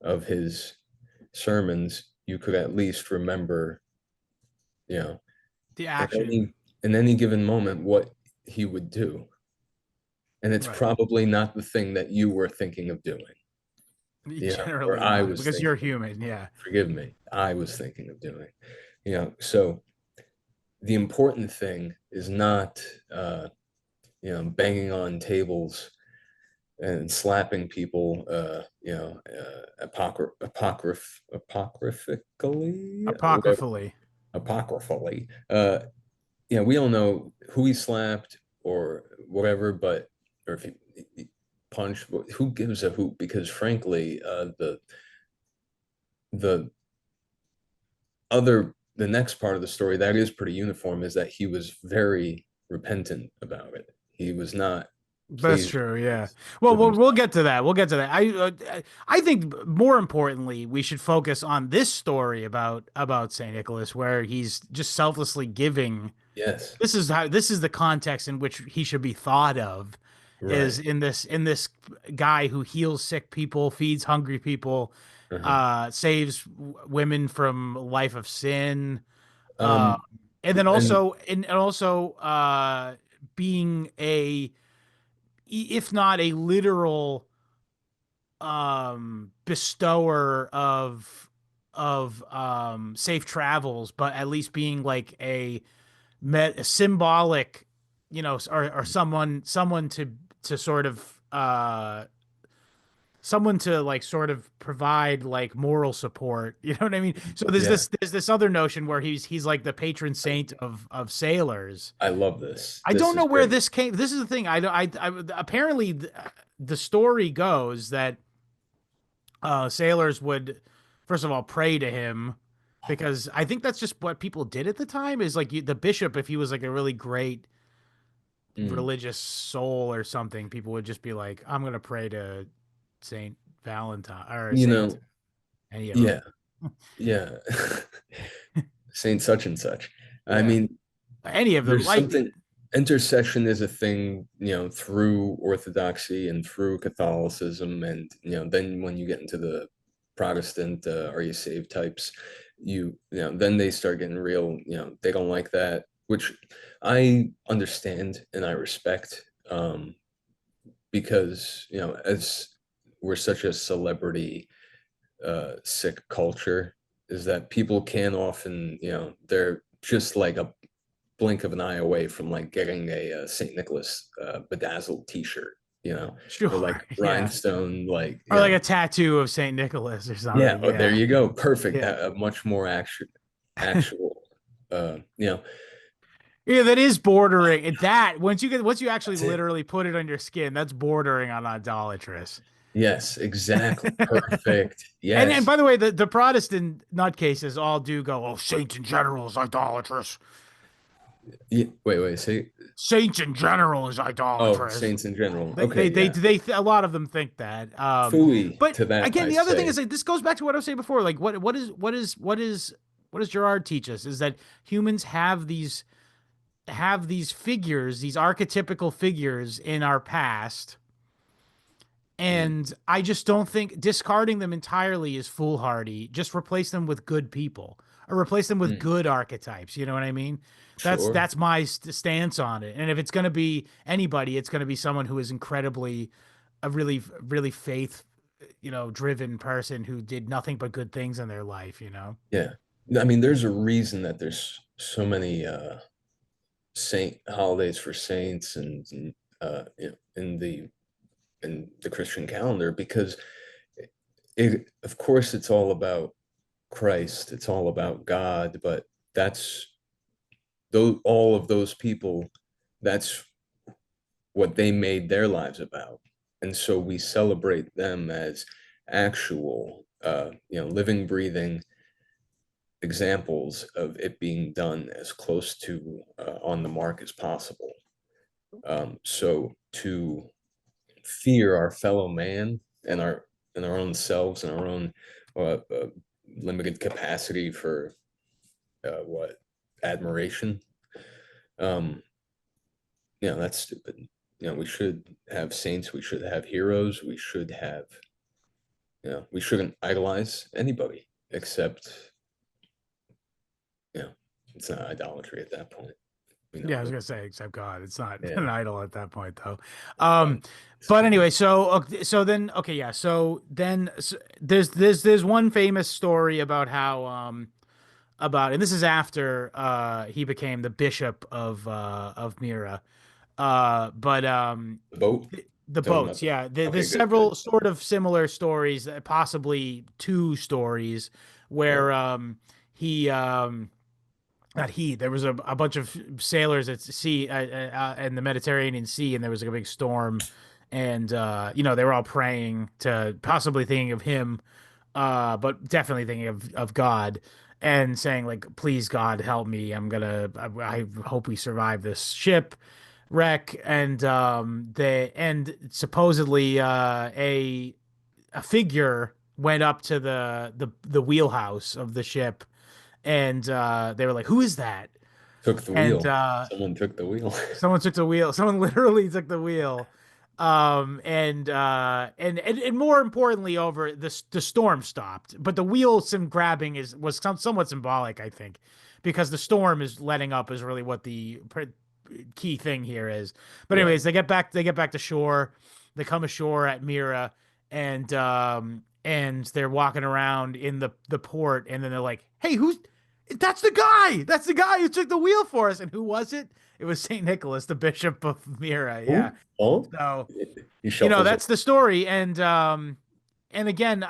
of his sermons, you could at least remember, you know, The at action. any given moment what he would do. And it's Right. probably not the thing that you were thinking of doing, or Generally I not, was because thinking you're of, human. Yeah. forgive me, I was thinking of doing. So the important thing is not banging on tables and slapping people, apocryphically, whatever, Apocryphally. apocryphally. We don't know who he slapped or whatever, but or if he punched. Who gives a hoot? Because frankly, the the next part of the story that is pretty uniform is that he was very repentant about it. He was not That's pleased true. Yeah. Well, with we'll himself. get to that. We'll get to that. I think more importantly, we should focus on this story about Saint Nicholas, where he's just selflessly giving. Yes, This is the context in which he should be thought of, is right. in this guy who heals sick people, feeds hungry people, Uh-huh. saves women from life of sin, uh, Um, and then and also being if not a literal bestower of safe travels, but at least being like a symbolic, or someone to sort of someone to like sort of provide like moral support. You know what I mean? So yeah, there's this other notion where he's like the patron saint of sailors. I love this. I This don't is know where great. this came. This is the thing. Apparently the story goes that sailors would, first of all, pray to him, because I think that's just what people did at the time. Is like the bishop, if he was like a really great Mm. religious soul or something, people would just be like, I'm gonna pray to Saint Valentine or You Saint know, any of yeah, them. yeah. Saint such and such. I Yeah, mean, any of them. there's Like, something, intercession is a thing, through Orthodoxy and through Catholicism. And, then when you get into the Protestant, are you saved types, then they start getting real, they don't like that, which I understand and I respect, because, as we're such a celebrity, sick culture, is that people can often, they're just like a blink of an eye away from like getting a, St. Nicholas, bedazzled T-shirt, or like sure, yeah, rhinestone, like, or like a tattoo of Saint Nicholas or yeah. something. Oh, there Yeah, you go, perfect. yeah. A much more actual, Yeah, that is bordering that once you actually that's it. literally put it on your skin, that's bordering on idolatrous. Yes, exactly, perfect. And Yes. by the way, the Protestant nutcases all do go, "Oh, saints in general is idolatrous. Yeah, wait, say. Saints in general is Oh, idolatrous." saints in general. They Okay, they yeah. they, they a lot of them think that. Fooey But to that, again, I the other thing say. is like this goes back to what I was saying before. Like what does Gerard teach us is that humans have these figures, these archetypical figures in our past. Mm, And I just don't think discarding them entirely is foolhardy. Just replace them with good people or replace them with mm, good archetypes. You know what I mean? sure. That's my stance on it. And if it's going to be anybody, it's going to be someone who is incredibly a really faith, driven person who did nothing but good things in their life, Yeah. I mean, there's a reason that there's so many, saint holidays for saints, and in the Christian calendar, because of course it's all about Christ, it's all about God, but that's those all of those people, that's what they made their lives about. And so we celebrate them as actual, living, breathing examples of it being done as close to on the mark as possible. So to fear our fellow man and our own selves and our own limited capacity for what admiration, um, that's stupid. We should have saints, we should have heroes, we shouldn't idolize anybody except, you know, it's not idolatry at that point. We know Yeah, I was that. gonna say except God. It's not Yeah. an idol at that point, though. But Um, but anyway, so then okay, yeah. There's one famous story about how about, and this is after he became the bishop of Mira. But the boat, the talking about boats, yeah. okay, There's good, good. several sort of similar stories, possibly two stories Yeah. where he not he. There was a bunch of sailors at sea in the Mediterranean Sea, and there was like a big storm, and they were all praying to possibly thinking of him, but definitely thinking of God, and saying like, "Please God, help me. I hope we survive this ship wreck." And supposedly a figure went up to the wheelhouse of the ship, and they were like, "Who is that?" Took the And wheel. Someone took the wheel. someone took the wheel. Someone literally took the wheel. And more importantly, over the storm stopped, but the wheel sim grabbing was somewhat symbolic, I think, because the storm is letting up is really what the key thing here is. But Right. anyways, they get back to shore. They come ashore at Mira, and they're walking around in the port, and then they're like, "Hey, who's that's the guy? That's the guy who took the wheel for us." And who was it? It was Saint Nicholas, the Bishop of Mira. Yeah. Who? Oh, So he shuffles it. that's the story. And again,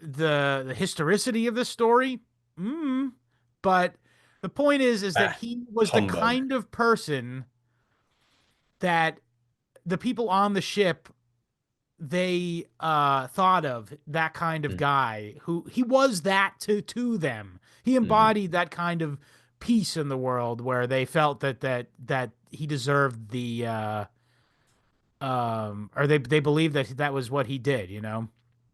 the historicity of the story, mm, but the point is that Ah, he was the humbug. kind of person that the people on the ship, they thought of, that kind of guy who he was, that to them. He Mm-hmm. embodied that kind of peace in the world where they felt that he deserved the or they believed that was what he did.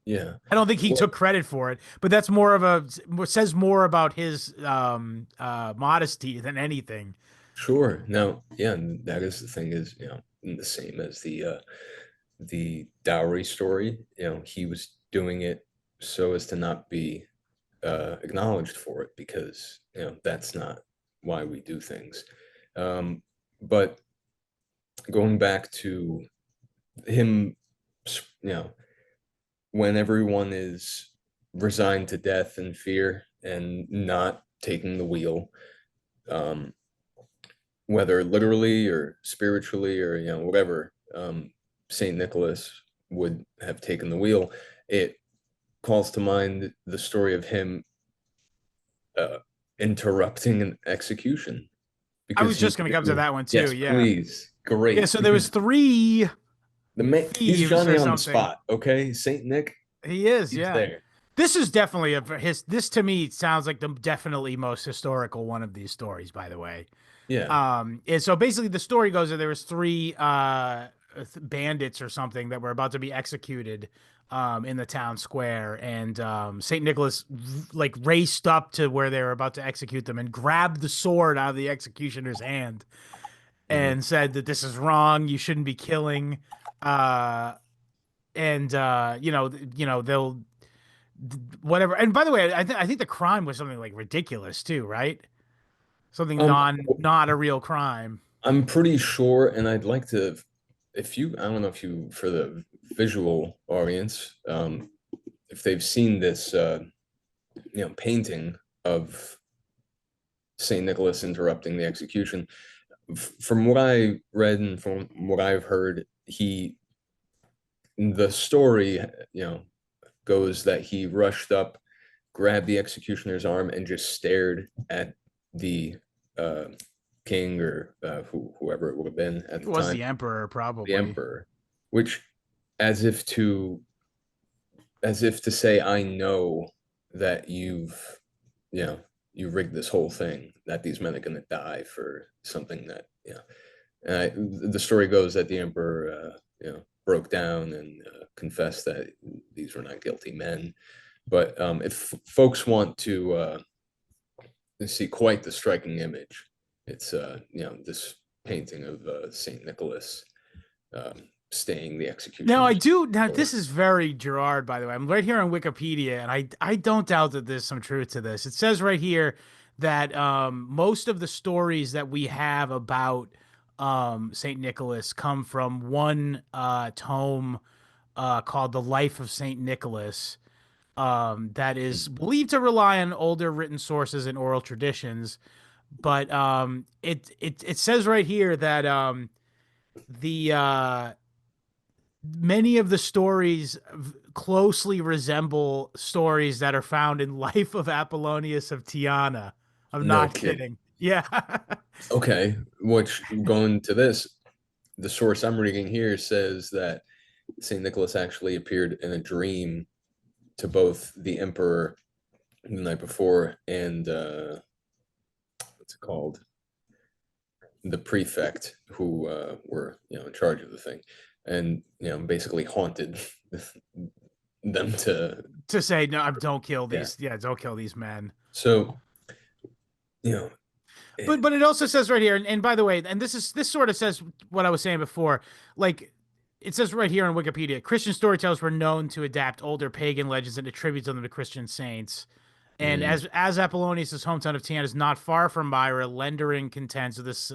Yeah. I don't think he Well, took credit for it, but that's more of says more about his modesty than anything. sure. Now, yeah, and that is the thing is, the same as the dowry story. He was doing it so as to not be acknowledged for it because, that's not why we do things. But going back to him, you know, when everyone is resigned to death and fear and not taking the wheel, um, whether literally or spiritually or whatever, Saint Nicholas would have taken the wheel. It calls to mind the story of him uh, interrupting an execution I because was he just gonna come to knew. that one too. Yes, Yeah, please, yeah. great. So there was Because three the man, he's thieves Johnny or on the something. spot. Okay, Saint Nick, He is, he's yeah. there. This is definitely this to me sounds like the definitely most historical one of these stories, by the way. Yeah. And so basically the story goes that there was three bandits or something that were about to be executed in the town square, and Saint Nicholas like raced up to where they were about to execute them and grabbed the sword out of the executioner's hand Mhm. and said that this is wrong, you shouldn't be killing. uh and they'll whatever. And by the way, I think the crime was something like ridiculous too, right? Something Um, not a real crime. I'm pretty sure, and I'd like to, if you, I don't know if you, for the visual audience, if they've seen this, painting of Saint Nicholas interrupting the execution. From what I read and from what I've heard, the story, goes that he rushed up, grabbed the executioner's arm and just stared at the king or whoever it would have been at It the was time, the emperor, the probably. emperor, which as if to say, I know that you know, you rigged this whole thing, that these men are going to die for something that, the story goes that the emperor, broke down and confessed that these were not guilty men. But if folks want to see quite the striking image, it's this painting of Saint Nicholas staying the Now I executioner's do. Now sword. this is very Gerard, by the way. I'm right here on Wikipedia, and I don't doubt that there's some truth to this. It says right here that most of the stories that we have about Saint Nicholas come from one tome called "The Life of Saint Nicholas." That is believed to rely on older written sources and oral traditions, but it says right here that the many of the stories closely resemble stories that are found in Life of Apollonius of Tyana. I'm No not kidding. kidding. Yeah. Okay, which going to this, the source I'm reading here says that Saint Nicholas actually appeared in a dream to both the emperor the night before and what's it called, the prefect, who were in charge of the thing, and basically haunted them to, To say no, don't kill yeah. these. Yeah, don't kill these men. So you know But it also says right here, and by the way, and this sort of says what I was saying before. Like it says right here on Wikipedia, Christian storytellers were known to adapt older pagan legends and attribute them to Christian saints. And mm, as Apollonius' hometown of Tiana is not far from Myra, Lendering contends with this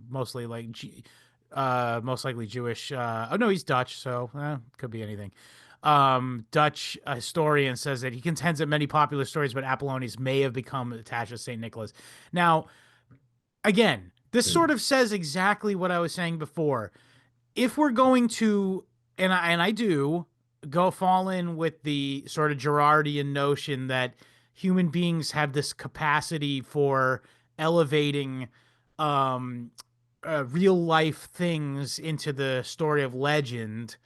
mostly most likely Jewish. Oh no, he's Dutch, so could be anything. Dutch historian says that he contends that many popular stories about Apollonius may have become attached to Saint Nicholas. Now, again, this mm, sort of says exactly what I was saying before. If we're going to, and I do go fall in with the sort of Gerardian notion that human beings have this capacity for elevating um, real life things into the story of legend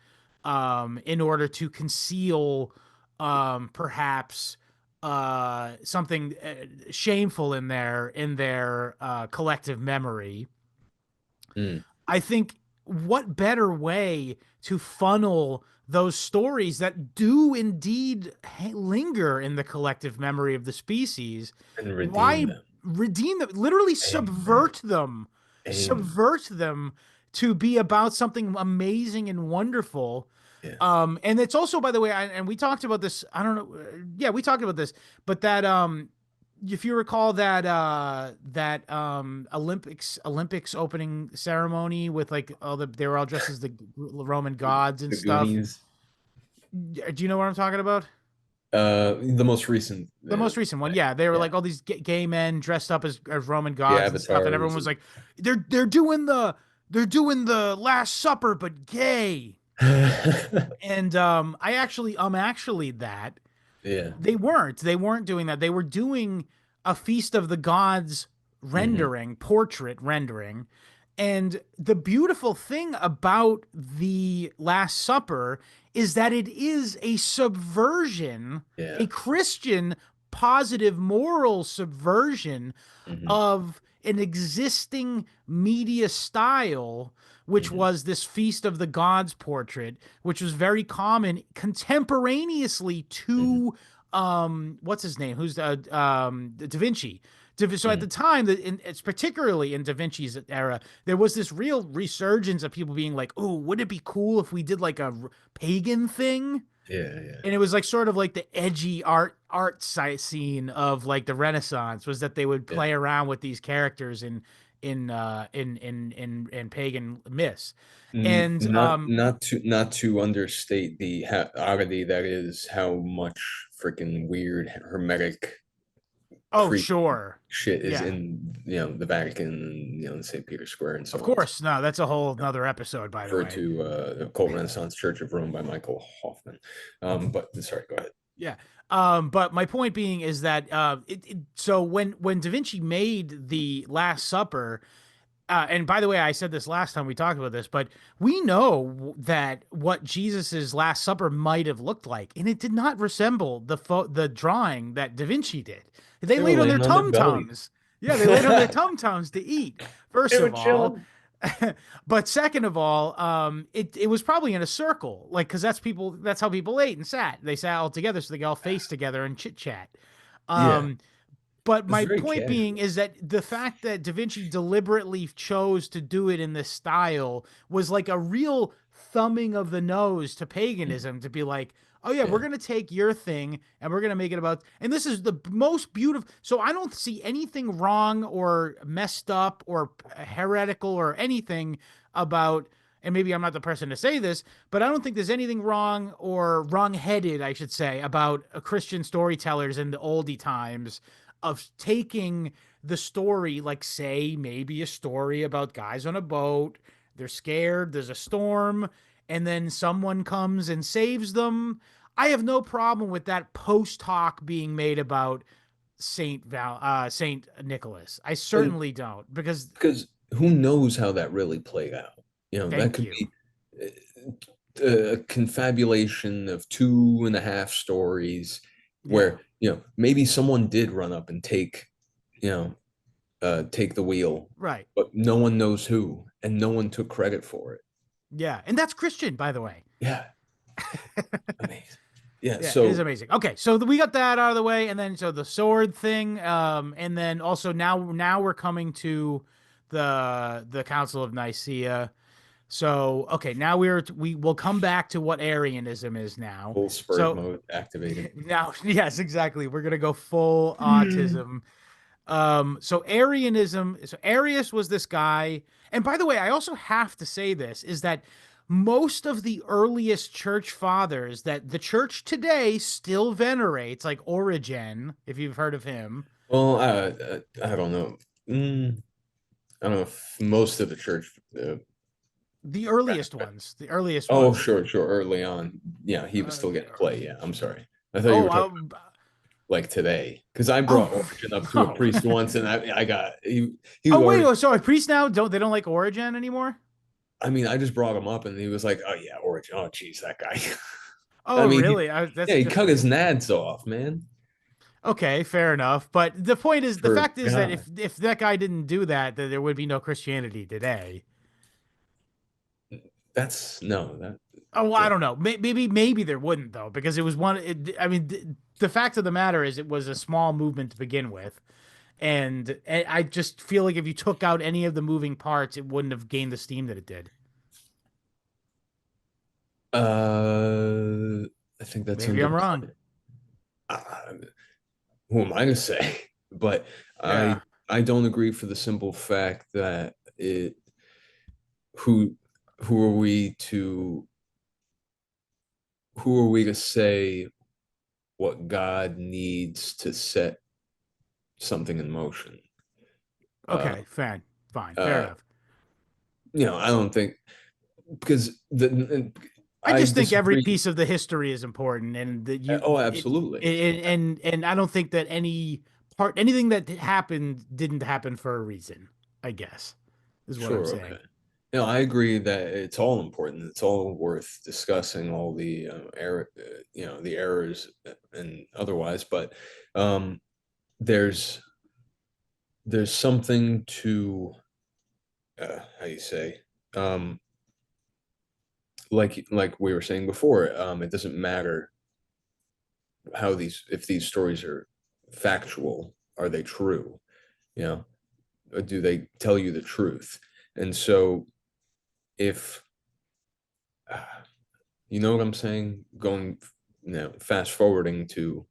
in order to conceal perhaps something shameful in their collective memory. mm, I think what better way to funnel those stories that do indeed linger in the collective memory of the species? and redeem Why them. redeem them? Literally Amen. Amen. subvert them to be about something amazing and wonderful. Yeah. And it's also, by the way, and we talked about this. I don't know. Yeah, we talked about this, but that if you recall that Olympics opening ceremony with like all they were all dressed as the Roman gods and The stuff. Goonies. Do you know what I'm talking about? The most recent, The most recent one, yeah. They were yeah, like all these gay men dressed up as Roman the gods and stuff, and everyone avatars. was like, they're doing the Last Supper but gay. And I'm actually that. Yeah. They weren't doing that. They were doing a Feast of the Gods Hmm. portrait rendering. And the beautiful thing about the Last Supper is that it is a subversion, a Yeah. Christian positive moral subversion Hmm. of an existing media style, which Hmm. was this Feast of the Gods portrait, which was very common contemporaneously Hmm. to what's his name? Who's Da Vinci. So at Hmm. the time, it's particularly in Da Vinci's era, there was this real resurgence of people being like, "Oh, would it be cool if we did like a pagan thing?" Yeah. Yeah. And it was like sort of like the edgy art site scene of like the Renaissance was that they would Yeah. play around with these characters in pagan myths. And Not to understate the oddity that is how much freaking weird hermetic oh creep sure. shit is Yeah. in the Vatican and St. Peter's Square and Of so on. course. No, that's a whole nother episode, by the Referred way. to the Cult Renaissance Church of Rome by Michael Hoffman. But sorry, go ahead. Yeah. But my point being is that so when Da Vinci made the Last Supper, and by the way, I said this last time we talked about this, but we know that what Jesus's Last Supper might have looked like, and it did not resemble the drawing that Da Vinci did. They They were laid on their laying on their tum bellies. tums. Yeah, they laid on their tum tums to eat. First They were of all, chilling. but second of all, it was probably in a circle, like because that's how people ate and sat. They sat all together, so they all faced together and chit chat. Yeah, Um, but it's my very point being casual. is that the fact that Da Vinci deliberately chose to do it in this style was like a real thumbing of the nose to paganism to be like, oh yeah, we're Yeah. going to take your thing and we're going to make it about, and this is the most beautiful. So I don't see anything wrong or messed up or heretical or anything about, and maybe I'm not the person to say this, but I don't think there's anything wrong or wrong-headed, I should say, about Christian storytellers in the oldie times of taking the story, like say maybe a story about guys on a boat, they're scared, there's a storm, and then someone comes and saves them. I have no problem with that post hoc being made about Saint Nicholas. I But certainly don't because because who knows how that really played out? You know, that thank could you. be a confabulation of two and a half stories Yeah, where, maybe someone did run up and you know, take the wheel, right. but no one knows who, and no one took credit for it. Yeah, and that's Christian, by the way. Yeah, amazing. Yeah, Yeah, it is so amazing. Okay, so we got that out of the way, and then so the sword thing, and then also now we're coming to the Council of Nicaea. So okay, now we will come back to what Arianism is now. full spurge So mode activated. now, yes, exactly, we're gonna go full autism. So Arianism, so Arius was this guy, and by the way, I also have to say this is that most of the earliest church fathers that the church today still venerates, like Origen, if you've heard of him, Well, I don't know. Mm, I don't know if most of the church. the earliest Oh, ones. sure, sure. Early on, yeah, he was Uh, still getting play. Yeah, I'm sorry. I thought you oh, were talking like today, because I brought oh, Origin up to a oh, priest once, and I got he was oh, wait, already. oh, sorry, priests now don't like Origen anymore? I mean, I just brought him up, and he was like, "Oh yeah, Origin. Oh geez, that guy." I Oh, mean, really? yeah, That's he cut his different. nads off, man. Okay, fair enough. But the point is, the For fact is that God, if that guy didn't do that, then there would be no Christianity today. that's no that. Oh, well, I Yeah. don't know. Maybe there wouldn't though, because it was one. I mean, the fact of the matter is, it was a small movement to begin with, and I just feel like if you took out any of the moving parts, it wouldn't have gained the steam that it did. I think that's Maybe I'm wrong. undebated. Uh, who am I to say? But I Yeah. I don't agree for the simple fact that who who are we to who are we to say what God needs to set something in motion? Uh, Okay. Fine. Fair uh, enough. I don't think because I I just think every disagree. piece of the history is important, and that Oh, it, absolutely. and I don't think that anything that happened didn't happen for a reason. I guess is what I'm Sure, saying. okay. I agree that it's all important. It's all worth discussing, all the the errors and otherwise. But um, there's there's something to how you say, um, like we were saying before. It doesn't matter how if these stories are factual, are they true? You know, or do they tell you the truth? And so if you know what I'm saying? Going, fast forwarding to,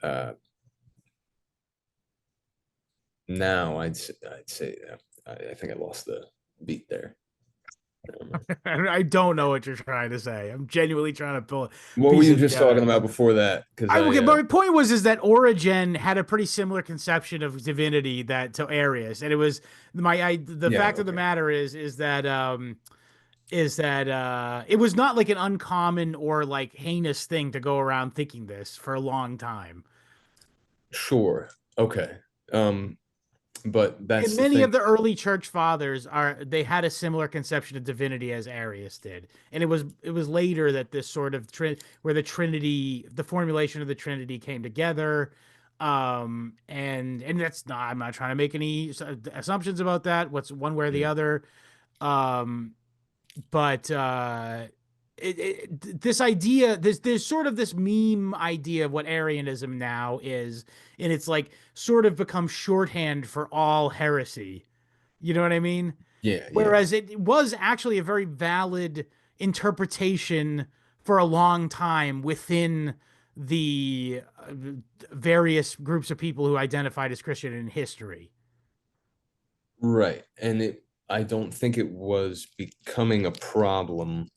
uh, now, I'd say, I think I lost the beat there. I don't know what you're trying to say. I'm genuinely trying to What were piece you it just talking together. about before that? Because I okay, but my point was is that Origen had a pretty similar conception of divinity that to Arius, and it was the yeah, fact of the okay, matter is that is that it was not like an uncommon or like heinous thing to go around thinking this for a long time. Sure. Okay. Um, but that's And the many thing. of the early church fathers are they had a similar conception of divinity as Arius did. And it was later that this sort of where the Trinity, the formulation of the Trinity came together. And that's not, I'm not trying to make any assumptions about that, what's one way or the Mm, other. Um, but this idea, there's sort of this meme idea of what Arianism now is, and it's like sort of become shorthand for all heresy. You know what I mean? yeah, yeah. Whereas it was actually a very valid interpretation for a long time within the various groups of people who identified as Christian in history. Right. And I don't think it was becoming a problem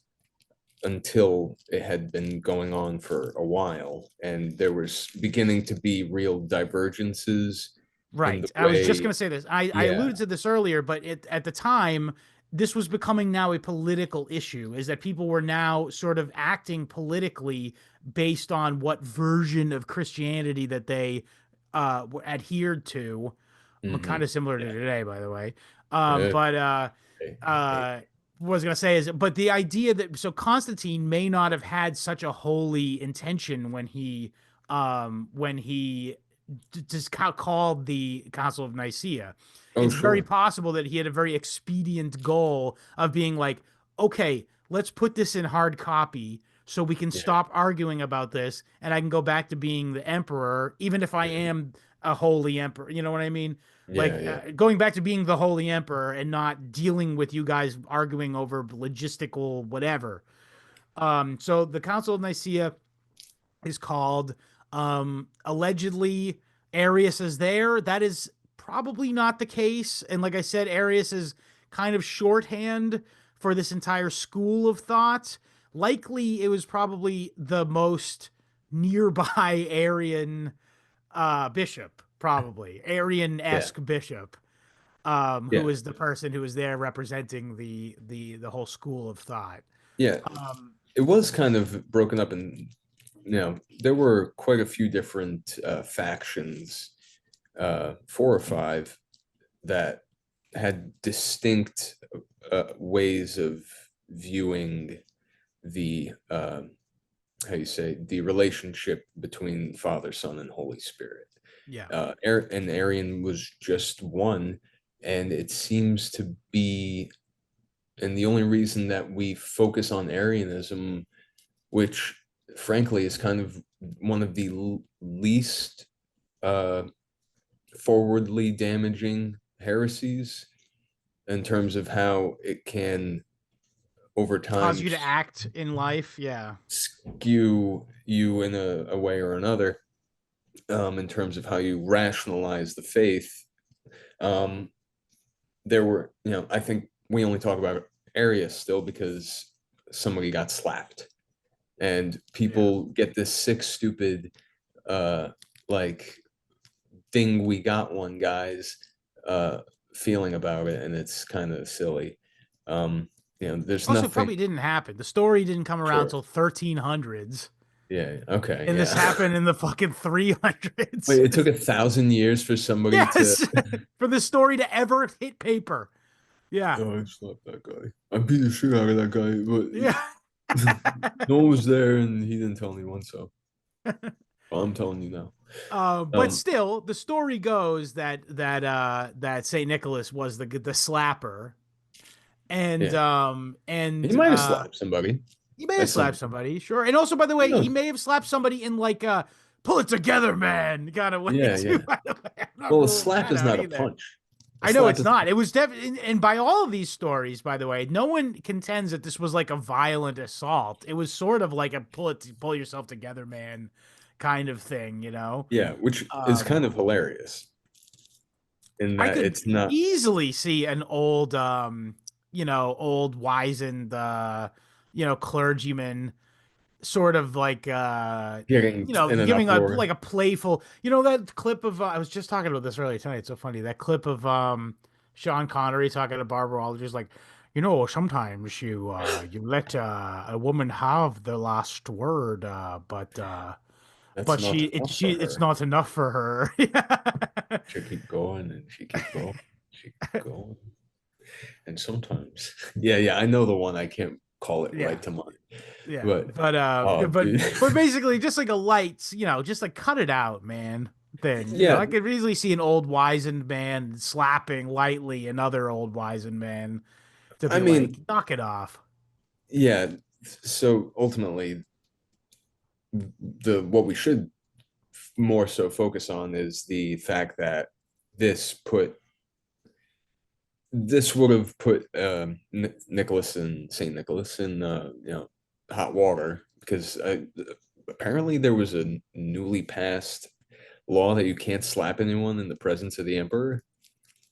until it had been going on for a while, and there was beginning to be real divergences in the Right. I was just going way, to say this. I yeah. alluded to this earlier, but at the time, this was becoming now a political issue, is that people were now sort of acting politically based on what version of Christianity that they adhered to. Hmm. Kind of similar to Yeah. today, by the way. Uh, But okay, okay. uh, what I was going to say is, but the idea that so Constantine may not have had such a holy intention when he just called the Council of Nicaea. Oh, It's very sure. possible that he had a very expedient goal of being like, okay, let's put this in hard copy so we can Yeah. stop arguing about this and I can go back to being the emperor, even if I Mhm. am a holy emperor. You know what I mean? Yeah, Like yeah. going back to being the holy emperor and not dealing with you guys arguing over logistical whatever. So the Council of Nicaea is called. Allegedly, Arius is there. That is probably not the case. And like I said, Arius is kind of shorthand for this entire school of thought. Likely, it was probably the most nearby Arian bishop, probably Yeah. Arian-esque bishop, who Yeah. was the person who was there representing the whole school of thought. Yeah. Um, It was kind of broken up, and there were quite a few different factions, four or five, that had distinct ways of viewing the how you say, the relationship between Father, Son, and Holy Spirit. yeah. And Arian was just one, and it seems to be, and the only reason that we focus on Arianism, which frankly is kind of one of the least uh, forwardly damaging heresies in terms of how it can over Cause time you to act in life. Yeah. skew you in a way or another, in terms of how you rationalize the faith. Um, there were, I think we only talk about Arius still because somebody got slapped, and Yeah. people get this sick, stupid, uh, like thing we got one guys uh, feeling about it, and it's kind of silly. Um, there's Also, nothing. probably didn't happen. The story didn't come around Sure. until 1300s, Yeah. Okay. and this Yeah. happened in the fucking 300s. Wait, it took 1,000 years for somebody to. Yes, for the story to ever hit paper. Yeah. Oh, I slapped that guy. I beat the shit out of that guy, but Yeah. no one was there, and he didn't tell anyone. So well, I'm telling you now. But Um, still, the story goes that Saint Nicholas was the slapper, and yeah, um he and might have uh slapped somebody he may have at some slapped point. somebody, sure. And also, by the Who way, he knows? may have slapped somebody in like a pull it together, man, kind of way Yeah, too. yeah. By the way, I'm not Well, a ruling slap that is out not a either. punch. A I know slap it's is not. It was definitely, and by all of these stories, by the way, no one contends that this was like a violent assault. It was sort of like a pull yourself together, man, kind of thing, you know. yeah, which is kind Um, of hilarious in I that could it's not easily see an old, old wizened, clergyman sort of like getting in an giving a uproar. like a playful, that clip of I was just talking about this earlier tonight, it's so funny, that clip of Sean Connery talking to Barbara Walters like, sometimes you let a woman have the last word, That's but not enough for it's her. not enough for her. She keep going and she keep going, she keep going. And sometimes, yeah, I know the one. I can't call it Yeah. right to mind, Yeah, but oh, dude, but basically, just like a light, just like cut it out, man. Thing, yeah, I could easily see an old wizened man slapping lightly another old wizened man to I be like, mean, knock it off. yeah. So ultimately, the what we should more so focus on is the fact that this put this would have put Nicholas and Saint Nicholas in hot water because apparently there was a newly passed law that you can't slap anyone in the presence of the emperor.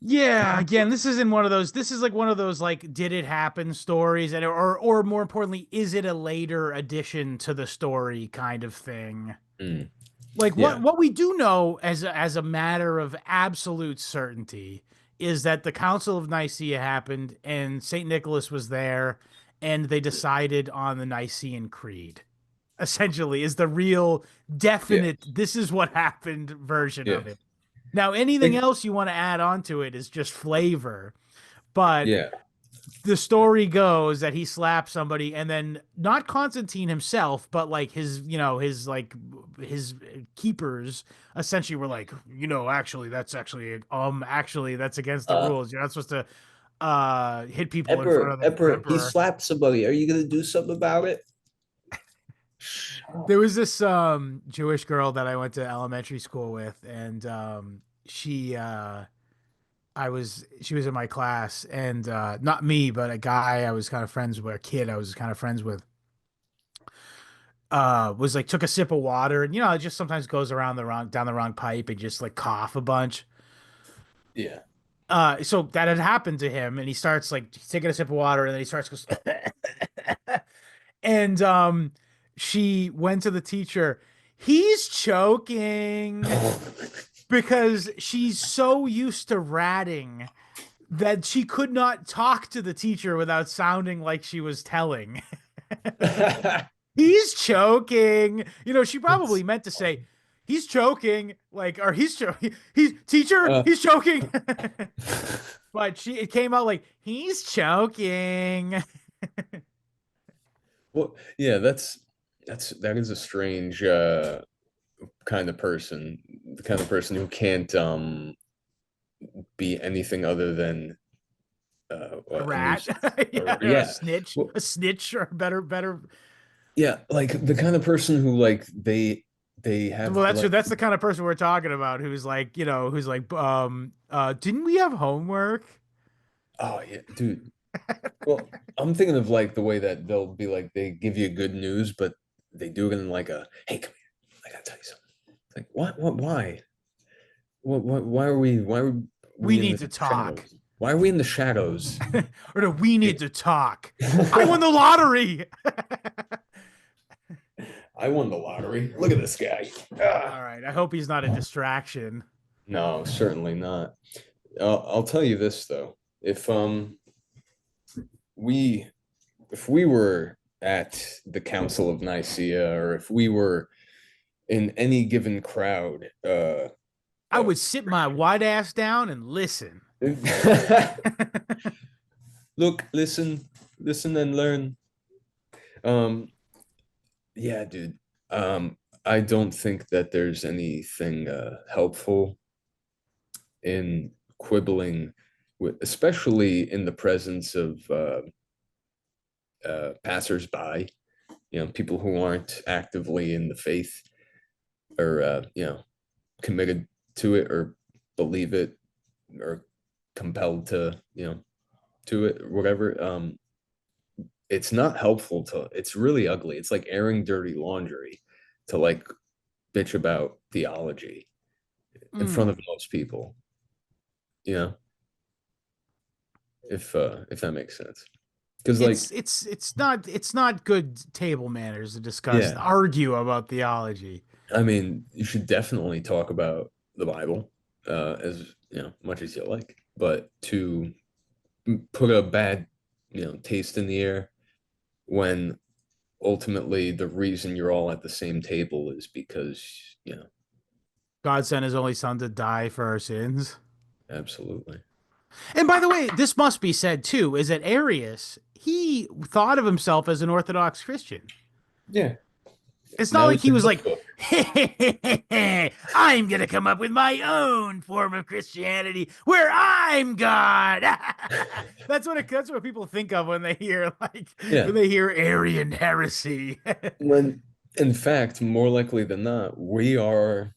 Yeah, again, this isn't one of those. This is like one of those like, did it happen stories, and or more importantly, is it a later addition to the story kind of thing? Mm, Like yeah, what we do know as a matter of absolute certainty is that the Council of Nicaea happened and Saint Nicholas was there and they decided on the Nicene Creed. Essentially, is the real yeah, definite this is what happened version yeah, of it. Now, anything else you want to add on to it is just flavor, but yeah. the story goes that he slapped somebody and then not Constantine himself, but like his keepers essentially were like, actually that's against the Uh, rules. You're not supposed to hit people in front Emperor, of the Emperor, he emperor. slapped somebody. Are you gonna do something about it? Shut up. There was this Jewish girl that I went to elementary school with, and she was in my class, and not me, but a guy I was kind of friends with, a kid I was kind of friends with, was like took a sip of water, and it just sometimes goes around the wrong down the wrong pipe and just like cough a bunch. Yeah. So that had happened to him, and he starts like taking a sip of water, and then he starts goes, and she went to the teacher. He's choking because she's so used to ratting that she could not talk to the teacher without sounding like she was telling. He's choking. She That's probably meant to say, he's choking, like, or he's choking. He's teacher, uh he's choking. But it came out like, he's choking. well, yeah, that is a strange kind of person, the kind of person who can't be anything other than A a rat. nuisance. Yeah, Or or a yeah. snitch. Well, A snitch, or better. yeah, like the kind of person who like they have Well, like that's the kind of person we're talking about who's like, didn't we have homework? oh yeah, dude. Well, I'm thinking of like the way that they'll be like they give you good news, but they do it in like a hey, come here, I gotta tell you something. It's like what why? Why are We we in need the to talk. shadows? Why are we in the shadows? Or no, we Yeah. need to talk. I won the lottery. I won the lottery. Look at this guy. Ah. All right. I hope he's not a distraction. No, certainly not. I'll tell you this though. We if we were at the Council of Nicaea or if we were in any given crowd, I would sit my white ass down and listen. look, listen and learn. Um, yeah, dude. I don't think that there's anything helpful in quibbling with, especially in the presence of passersby, people who aren't actively in the faith or committed to it or believe it or compelled to it or whatever. It's not helpful to. It's really ugly. It's like airing dirty laundry to like bitch about theology in front of Mm. most people. You know, if that makes sense. Because like It's not good table manners to discuss yeah, argue about theology. I mean, you should definitely talk about the Bible as much as you like, but to put a bad taste in the air, when ultimately the reason you're all at the same table is because, God sent his only son to die for our sins. absolutely. And by the way, this must be said too, is that Arius, he thought of himself as an Orthodox Christian. Yeah. It's not That like was he the was like, notebook. I'm going to come up with my own form of Christianity where I'm God. That's what people think of when they hear Yeah. when they hear Arian heresy. When in fact, more likely than not, we are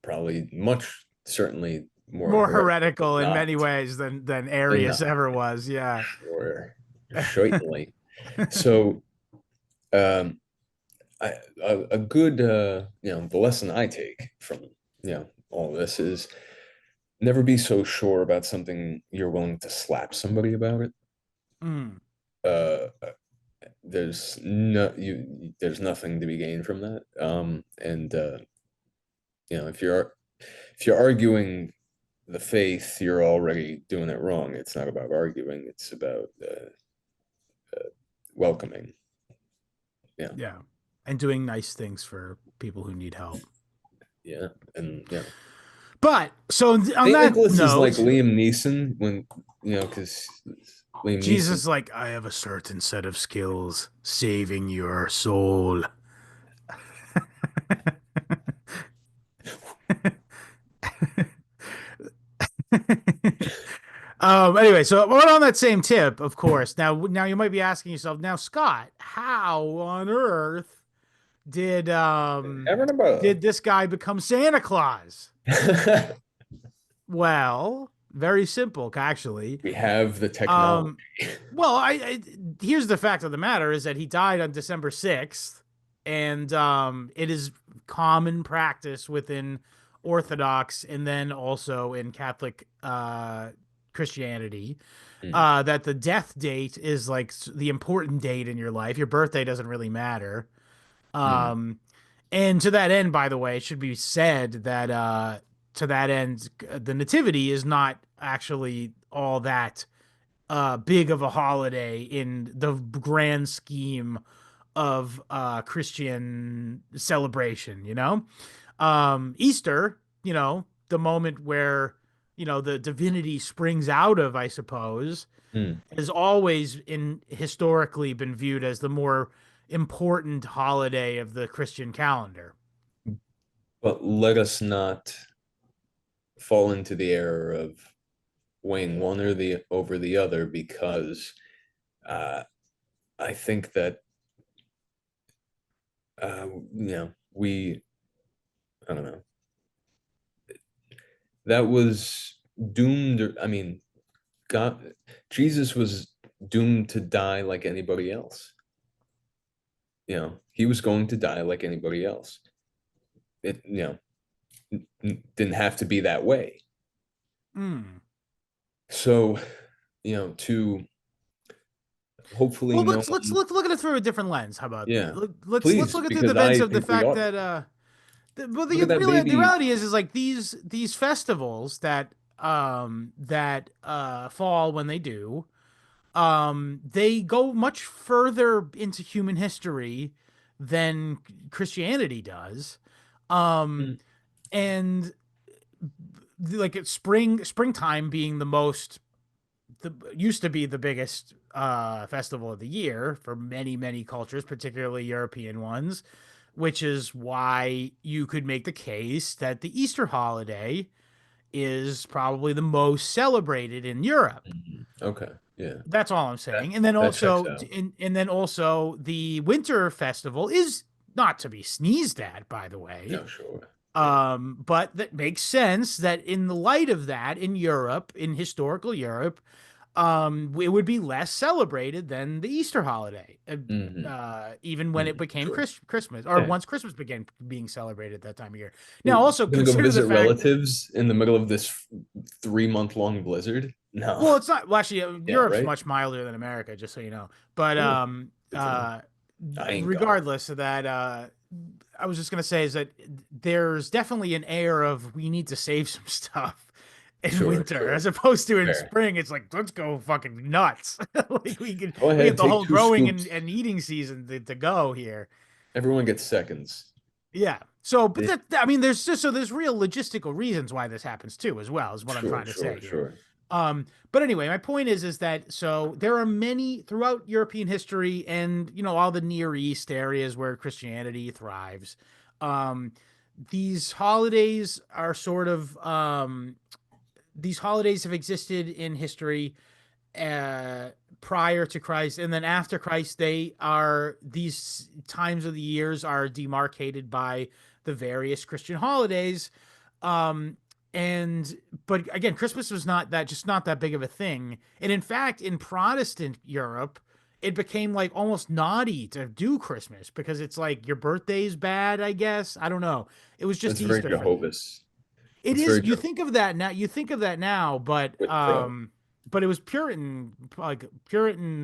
probably much certainly more More heretical than heretical in not. many ways than Than Arius not. ever was. Yeah. Sure. Certainly. So um I a good the lesson I take from all this is never be so sure about something you're willing to slap somebody about it. Mm, Uh there's nothing to be gained from that. And if you're arguing the faith, you're already doing it wrong. It's not about arguing, it's about welcoming. Yeah. yeah. And doing nice things for people who need help. Yeah. And But so on St. that Nicholas is like note, Liam Neeson when because Liam Neeson. Jesus, like, I have a certain set of skills saving your soul. Anyway, so we're on that same tip, of course. Now you might be asking yourself, now, Scott, how on earth did Ever about did this guy become Santa Claus? Well, very simple, actually. we have the technology. Um, well, I here's the fact of the matter is that he died on December 6th, and it is common practice within Orthodox and then also in Catholic Christianity Mm, that the death date is like the important date in your life. Your birthday doesn't really matter. mm, Um, and to that end, by the way, it should be said that to that end, the Nativity is not actually all that big of a holiday in the grand scheme of Christian celebration, you know? Easter, the moment where, the divinity springs out of, I suppose, mm. has always in historically been viewed as the more important holiday of the Christian calendar. But let us not fall into the error of weighing one or the over the other, because uh, I think that we I don't know, that was doomed. I mean, God, Jesus was doomed to die like anybody else. He was going to die like anybody else. It didn't have to be that way. Mm. So, to hopefully Well, no let's one. look at it through a different lens. How about that? Yeah, Let's please, look at through the because lens I of the think we fact ought that to well, look at that the baby. reality is like these festivals that fall when they do, they go much further into human history than Christianity does. Um, Mm, and like it's springtime being the most the used to be the biggest festival of the year for many cultures, particularly European ones, which is why you could make the case that the Easter holiday is probably the most celebrated in Europe. okay, yeah, That's all I'm that saying. And then that checks also, out. the winter festival is not to be sneezed at, by the way. No, sure, yeah. But that makes sense that in the light of that, in Europe, in historical Europe, it would be less celebrated than the Easter holiday, Hmm. even when it Hmm. became Sure, Christmas, or yeah. once Christmas began being celebrated at that time of year. Now, You're also gonna go consider the visit fact, relatives in the middle of this 3 month long blizzard? No. well, it's not, well, actually, Yeah, Europe's right. much milder than America, just so you know. But Oh, good to know. I ain't got it. regardless of that, I was just gonna say is that there's definitely an air of we need to save some stuff in Sure, winter, sure. as opposed to in Fair. spring. It's like, let's go fucking nuts. Like Go we ahead, have the take whole two growing scoops. and eating season to go here. Everyone gets seconds. Yeah. So, but Eh, I mean, there's real logistical reasons why this happens too, as well, is what I'm Sure, trying to sure, say here. sure. But anyway, my point is that so there are many throughout European history and all the Near East areas where Christianity thrives. Um, these holidays are sort of these holidays have existed in history uh, prior to Christ, and then after Christ, these times of the years are demarcated by the various Christian holidays. Um, and but again, Christmas was not that big of a thing, and in fact, in Protestant Europe, it became like almost naughty to do Christmas because it's like your birthday's bad. I guess I don't know. It was just That's very Easter for them. Jehovah's. It It's is. very You think of that now. You think of that now, Quid pro. but it was Puritan,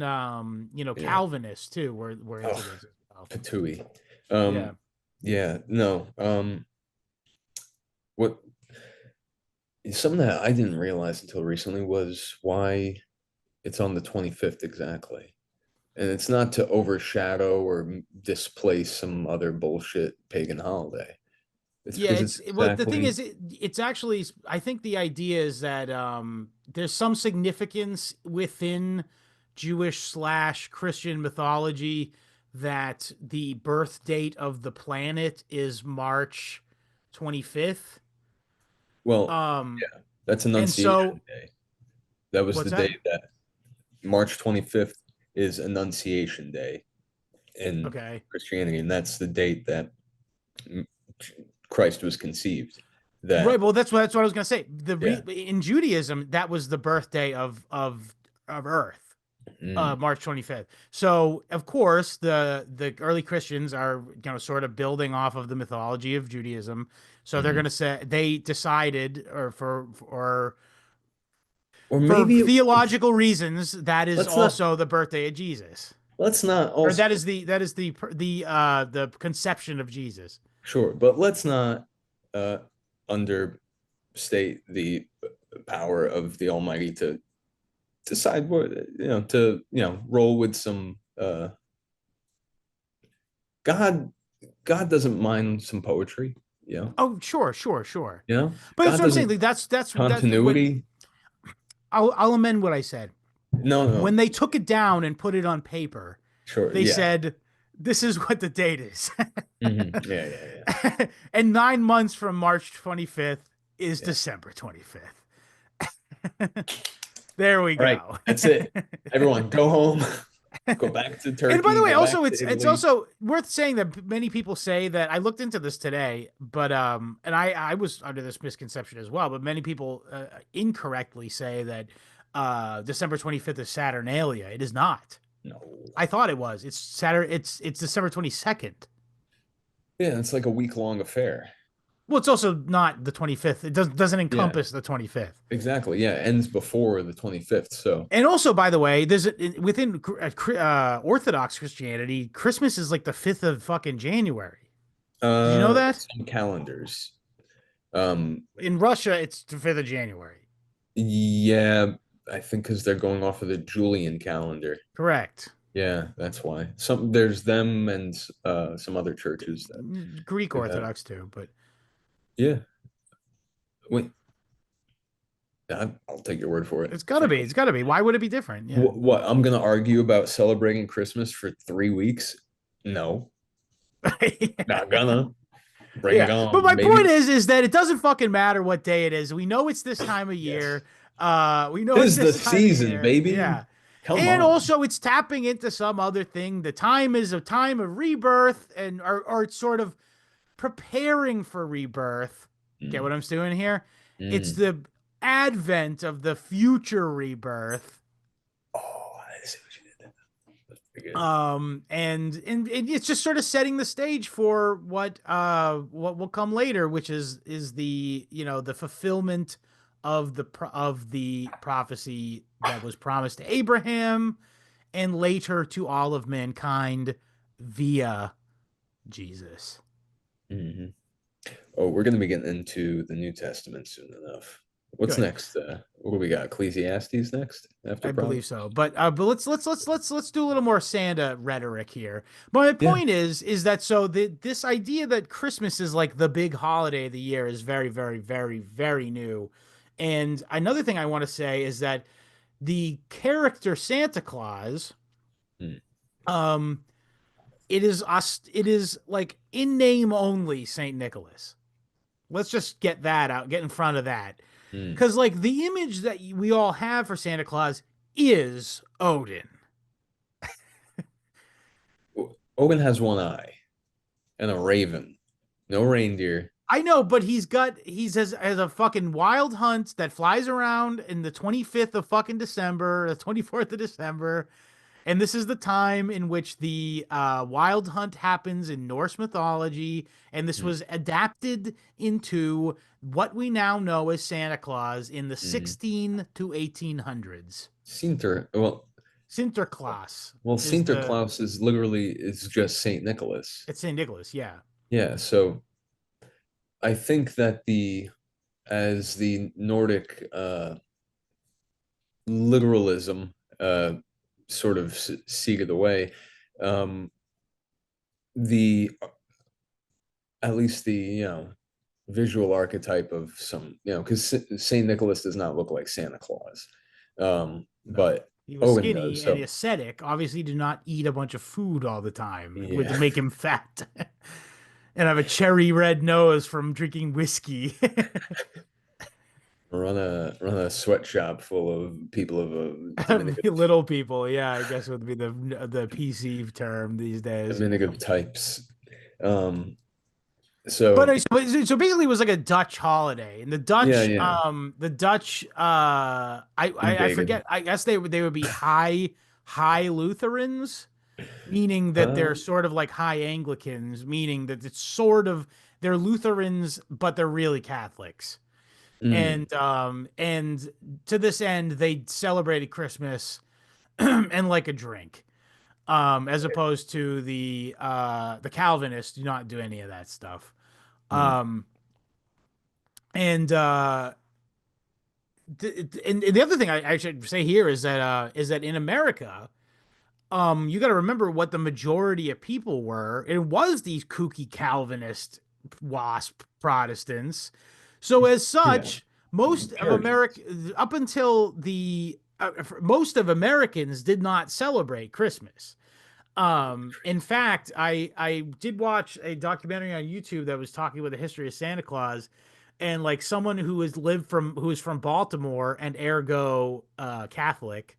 Yeah. Calvinists too were into Oh, this as well. patooey. Yeah. Yeah, no. What something that I didn't realize until recently was why it's on the 25th exactly. And it's not to overshadow or displace some other bullshit pagan holiday. It's Yeah, because it's well, the thing exactly, is, it's actually, I think the idea is that there's some significance within Jewish slash Christian mythology that the birth date of the planet is March 25th. well, Um, yeah, that's and Annunciation so Day. That was the what's day that? that March 25th is Annunciation Day in Okay. Christianity, and that's the date that Christ was conceived. Right. That, Well, that's what I was gonna say. yeah. In Judaism, that was the birthday of Earth, Mm, March 25th. So of course, the early Christians are sort of building off of the mythology of Judaism. So they're mhm. gonna say they decided, or Or for maybe theological reasons, that is let's not also the birthday of Jesus, let's not or also that is the conception of Jesus. sure, but let's not uh understate the power of the Almighty to decide what to roll with some God. God doesn't mind some poetry, you know. Oh, sure, sure, sure. You know, But that's God what I'm saying. doesn't Like that's what continuity. I'll amend what I said. No, no, When no. they took it down and put it on paper, Sure, they yeah. said, "This is what the date is," Yeah, yeah, yeah, and 9 months from March 25th is yeah. December 25th. There we All right, go. that's it. Everyone, go home. Go back to And by Turkey. the way, Go back also to it's Italy. also worth saying that many people say that I looked into this today, but and I was under this misconception as well, but many people incorrectly say that December 25th is Saturnalia. It is not. No. I thought it was. It's Saturday. It's December 22nd. Yeah, it's like a week-long affair. Well, it's also not the 25th. It doesn't Yeah, encompass the 25th. exactly. Yeah, ends before the 25th. So, And also, by the way, within Orthodox Christianity, Christmas is like the 5th of fucking January. Did you know that? some calendars. Um, In Russia, it's the 5th of January. yeah, I think because they're going off of the Julian calendar. Correct. Yeah, that's why. There's them and some other churches that Greek do that. Orthodox too, but Yeah. Wait, I'll take your word for it. it's gotta be. It's gotta be. Why would it be different? Yeah. What, I'm gonna argue about celebrating Christmas for 3 weeks? No, not gonna. Bring it Yeah. But on, my point baby. is that it doesn't fucking matter what day it is. We know it's this time of Yes. year. We know it's Tis the this time of season, year. baby. Yeah. Come And on. also it's tapping into some other thing. The time is a time of rebirth and or it's sort of preparing for rebirth. Get Mm, what I'm doing here? It's mm. the advent of the future rebirth. Oh, I see what you did there. That's pretty good. And it's just sort of setting the stage for what will come later, which is the the fulfillment of the prophecy that was promised to Abraham and later to all of mankind via Jesus. Mhm. Oh, we're gonna be getting into the New Testament soon enough. What's Good. next? What do we got? Ecclesiastes next after I believe Proverbs? so. But let's do a little more Santa rhetoric here. But my Yeah. point is that so this idea that Christmas is like the big holiday of the year is very, very, very, very new. And another thing I want to say is that the character Santa Claus, Mm, um, it is like in name only Saint Nicholas. Let's just get that out, get in front of that. mm. Because like the image that we all have for Santa Claus is Odin. Owen has one eye and a raven. No reindeer. I know, but has a fucking wild hunt that flies around in the 25th of fucking December, the 24th of December, and this is the time in which the wild hunt happens in Norse mythology, and this Mm, was adapted into what we now know as Santa Claus in the mm. 16 to 1800s. Sinter, well, Sinterklaas is the Sinterklaas is literally is just Saint Nicholas. it's Saint Nicholas, yeah. Yeah, so I think that the as the Nordic literalism sort of seeded away, um, the at least the visual archetype of some because Saint Nicholas does not look like Santa Claus, No. but He was Owen does. skinny and So ascetic. Obviously, did not eat a bunch of food all the time with to yeah, make him fat. And have a cherry red nose from drinking whiskey. run a sweatshop full of people of a diminutive Little people, yeah, I guess would be the PC term these days. diminutive types. Um, But so so basically, it was like a Dutch holiday, and yeah, yeah, the Dutch, I invaded. forget. I guess they would be high Lutherans, meaning that they're Uh, sort of like high Anglicans, meaning that it's sort of they're Lutherans, but they're really Catholics. mm, And to this end, they celebrated Christmas and like a drink. As opposed to the Calvinists do not do any of that stuff. mm, Um, and and the other thing I should say here is that in America, you got to remember what the majority of people were. It was these kooky Calvinist wasp Protestants. So as yeah, such, most of Puritans. America up until the most of Americans did not celebrate Christmas. In fact, I did watch a documentary on YouTube that was talking about the history of Santa Claus, and like someone who is from Baltimore and ergo Catholic,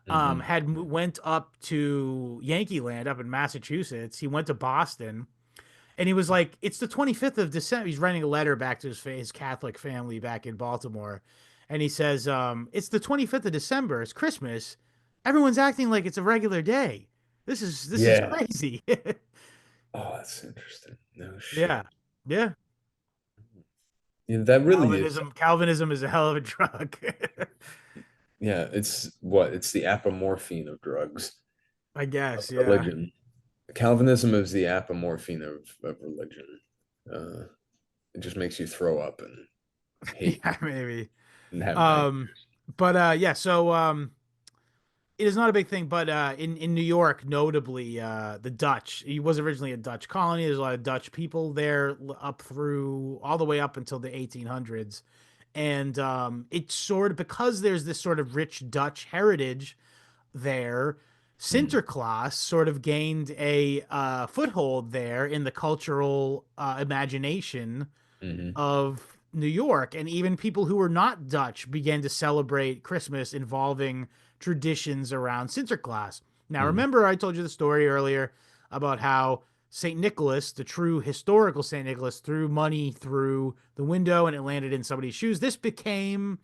Hmm. went up to Yankee Land up in Massachusetts. He went to Boston, and he was like, "It's the 25th of December." He's writing a letter back to his Catholic family back in Baltimore, and he says, "It's the 25th of December. It's Christmas. Everyone's acting like it's a regular day. This is Yeah. crazy." Oh, that's interesting. No Yeah, shit. yeah. Yeah, that really is. Calvinism is a hell of a drug. Yeah, it's what? It's the apomorphine of drugs, I of guess. Yeah, religion. Calvinism is the apomorphine of religion. Uh, it just makes you throw up and hate yeah, maybe. and have Um, nightmares. but yeah. So it is not a big thing, but in New York, notably, the Dutch. He was originally a Dutch colony. There's a lot of Dutch people there up through all the way up until the 1800s, and it's sort of because there's this sort of rich Dutch heritage there. Mm, Sinterklaas sort of gained a foothold there in the cultural imagination hmm of New York, and even people who were not Dutch began to celebrate Christmas involving traditions around Sinterklaas. Now, hmm remember, I told you the story earlier about how St. Nicholas, the true historical St. Nicholas, threw money through the window and it landed in somebody's shoes. This became,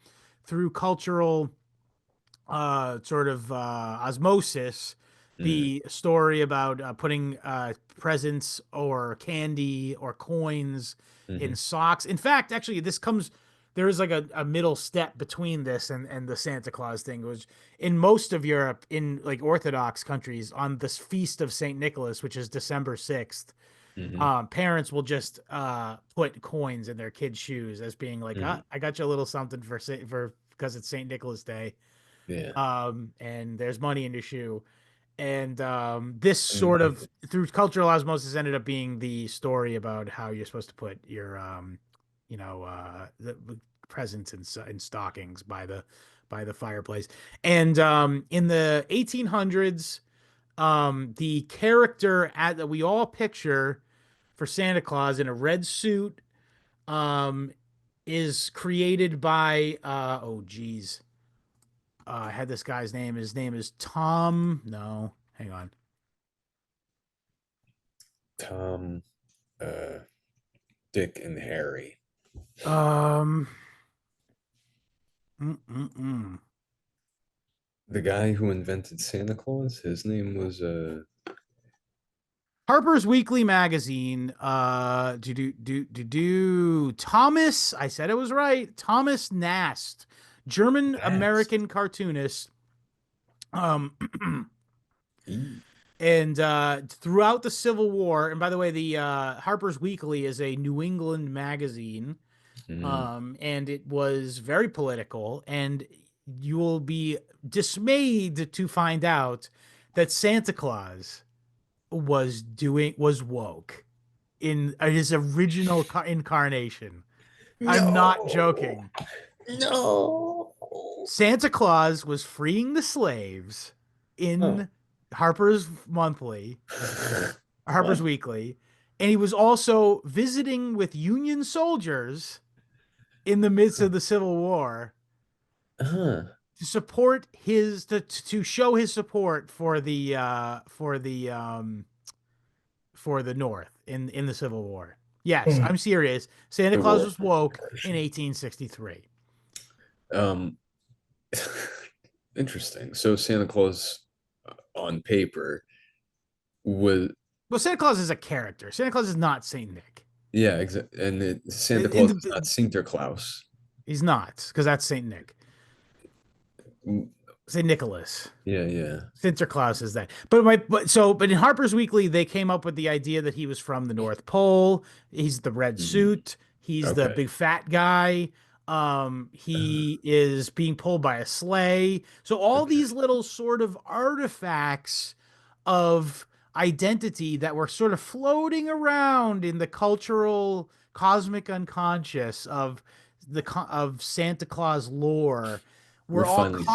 through cultural sort of osmosis, mm, the story about putting presents or candy or coins in hmm socks. In fact, actually, there is like a middle step between this and the Santa Claus thing, which in most of Europe, in like Orthodox countries, on this feast of St. Nicholas, which is December 6th, Hmm. Parents will just put coins in their kids' shoes as being like, Hmm. I got you a little something for because it's St. Nicholas Day. Yeah. And there's money in your shoe. And this And sort of through cultural osmosis ended up being the story about how you're supposed to put your the presents in stockings by the fireplace. And in the 1800s, the character that we all picture for Santa Claus in a red suit um is created by oh geez. I had this guy's name. His name is Tom. No, hang on. Tom, uh, Dick, and Harry. Um, mm-mm-mm. The guy who invented Santa Claus, his name was Harper's Weekly magazine. Do Thomas. I said it was right. Thomas Nast, German Nast. American cartoonist. Um, E. and throughout the Civil War, and by the way, the Harper's Weekly is a New England magazine. Mm. And it was very political, and you will be dismayed to find out that Santa Claus was woke in his original incarnation. I'm not No, joking. no. Santa Claus was freeing the slaves Oh. in Harper's Monthly, Harper's What? Weekly, and he was also visiting with Union soldiers in the midst of the Civil War Huh. to support his to show his support for the North in the Civil War. Yes, I'm serious. Santa The Claus war was for woke in liberation. 1863. Um, interesting. So Santa Claus on paper was, Well, Santa Claus is a character. Santa Claus is not Saint Nick. yeah, and Santa Claus is not Sinterklaas. He's not, because that's Saint Nick. Mm. Saint Nicholas. Yeah, yeah. Sinterklaas is that. But in Harper's Weekly, they came up with the idea that he was from the North Pole. He's the red Mhm. suit. He's the Okay. big fat guy. Uh, He is being pulled by a sleigh. So all okay. these little sort of artifacts of identity that were sort of floating around in the cultural cosmic unconscious of of Santa Claus lore We're were all finally sticking.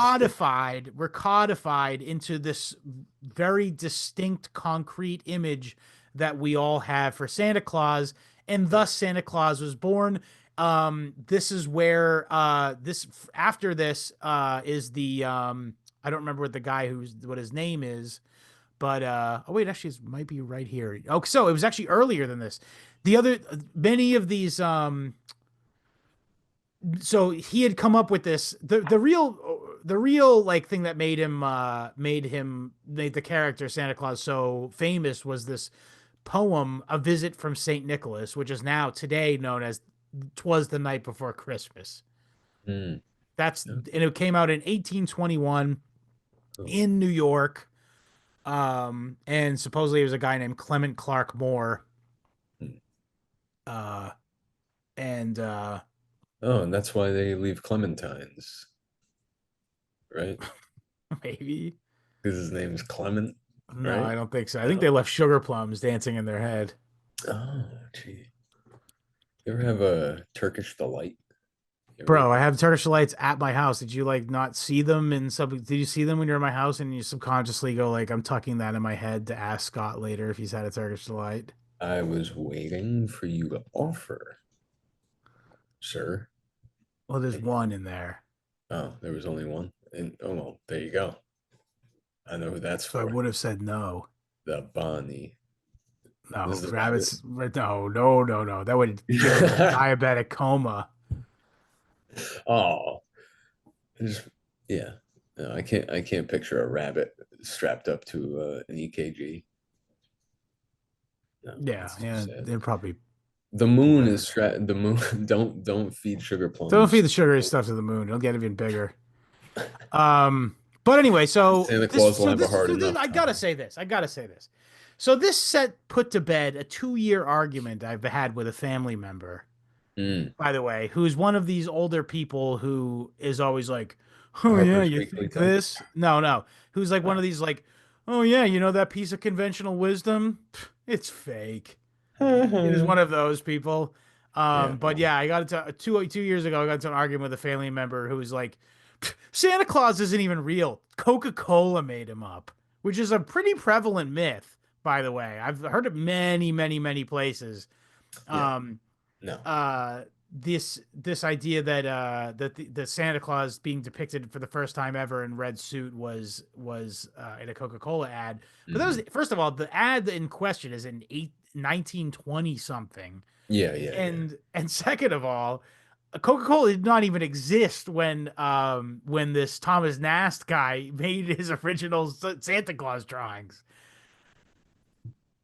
codified into this very distinct concrete image that we all have for Santa Claus, and thus Santa Claus was born. This is where this after this is the I don't remember what the guy who's what his name is, but oh wait, actually it might be right here. Oh, so it was actually earlier than this. The other many of these so he had come up with this the real like thing that made the character Santa Claus so famous was this poem A Visit from Saint Nicholas, which is now today known as "Twas the Night Before Christmas." Mm. That's Okay. and it came out in 1821 Oh. in New York. And supposedly it was a guy named Clement Clark Moore. Mm. Uh and Oh, and that's why they leave clementines, right? maybe. Because his name is Clement, No, right? I don't think so. I think No. they left sugar plums dancing in their head. Oh, gee. You ever have a Turkish delight? You ever Bro, eat I that? have Turkish lights at my house. Did you like not see them in sub did you see them when you're in my house and you subconsciously go like I'm tucking that in my head to ask Scott later if he's had a Turkish delight? I was waiting for you to offer, sir. Well, there's And one in there. oh, there was only one. And oh well, there you go. I know who that's So I for. would have said no. The Bonnie. This is No, the rabbit. rabbits. No. That would give him a diabetic coma. Oh, just yeah. No, I can't picture a rabbit strapped up to an EKG. No, Yeah, that's too yeah. sad. They're probably The moon is poor. strapped. The moon. Don't feed sugar Don't feed plums. the sugary stuff to the moon. It'll get even bigger. Um, but anyway, Santa Claus will have a hard so this enough I gotta time. say this. I gotta say this. So this set put to bed a 2-year argument I've had with a family member, Mm. by the way, who's one of these older people who is always like, "Oh yeah, Harper's you Weekly think type. this?" No, no. Who's like one of these like, "Oh yeah, you know that piece of conventional wisdom? Pff, it's fake." It is one of those people. Yeah. But yeah, I got into 2 years ago. I got into an argument with a family member who was like, "Santa Claus isn't even real. Coca-Cola made him up," which is a pretty prevalent myth, by the way. I've heard it many, many, many places. Yeah. Um, No. this idea that the Santa Claus being depicted for the first time ever in red suit was in a Coca-Cola ad. But that was, Mhm. first of all, the ad in question is in 1920 something. Yeah, yeah, yeah. And second of all, Coca-Cola did not even exist when this Thomas Nast guy made his original Santa Claus drawings.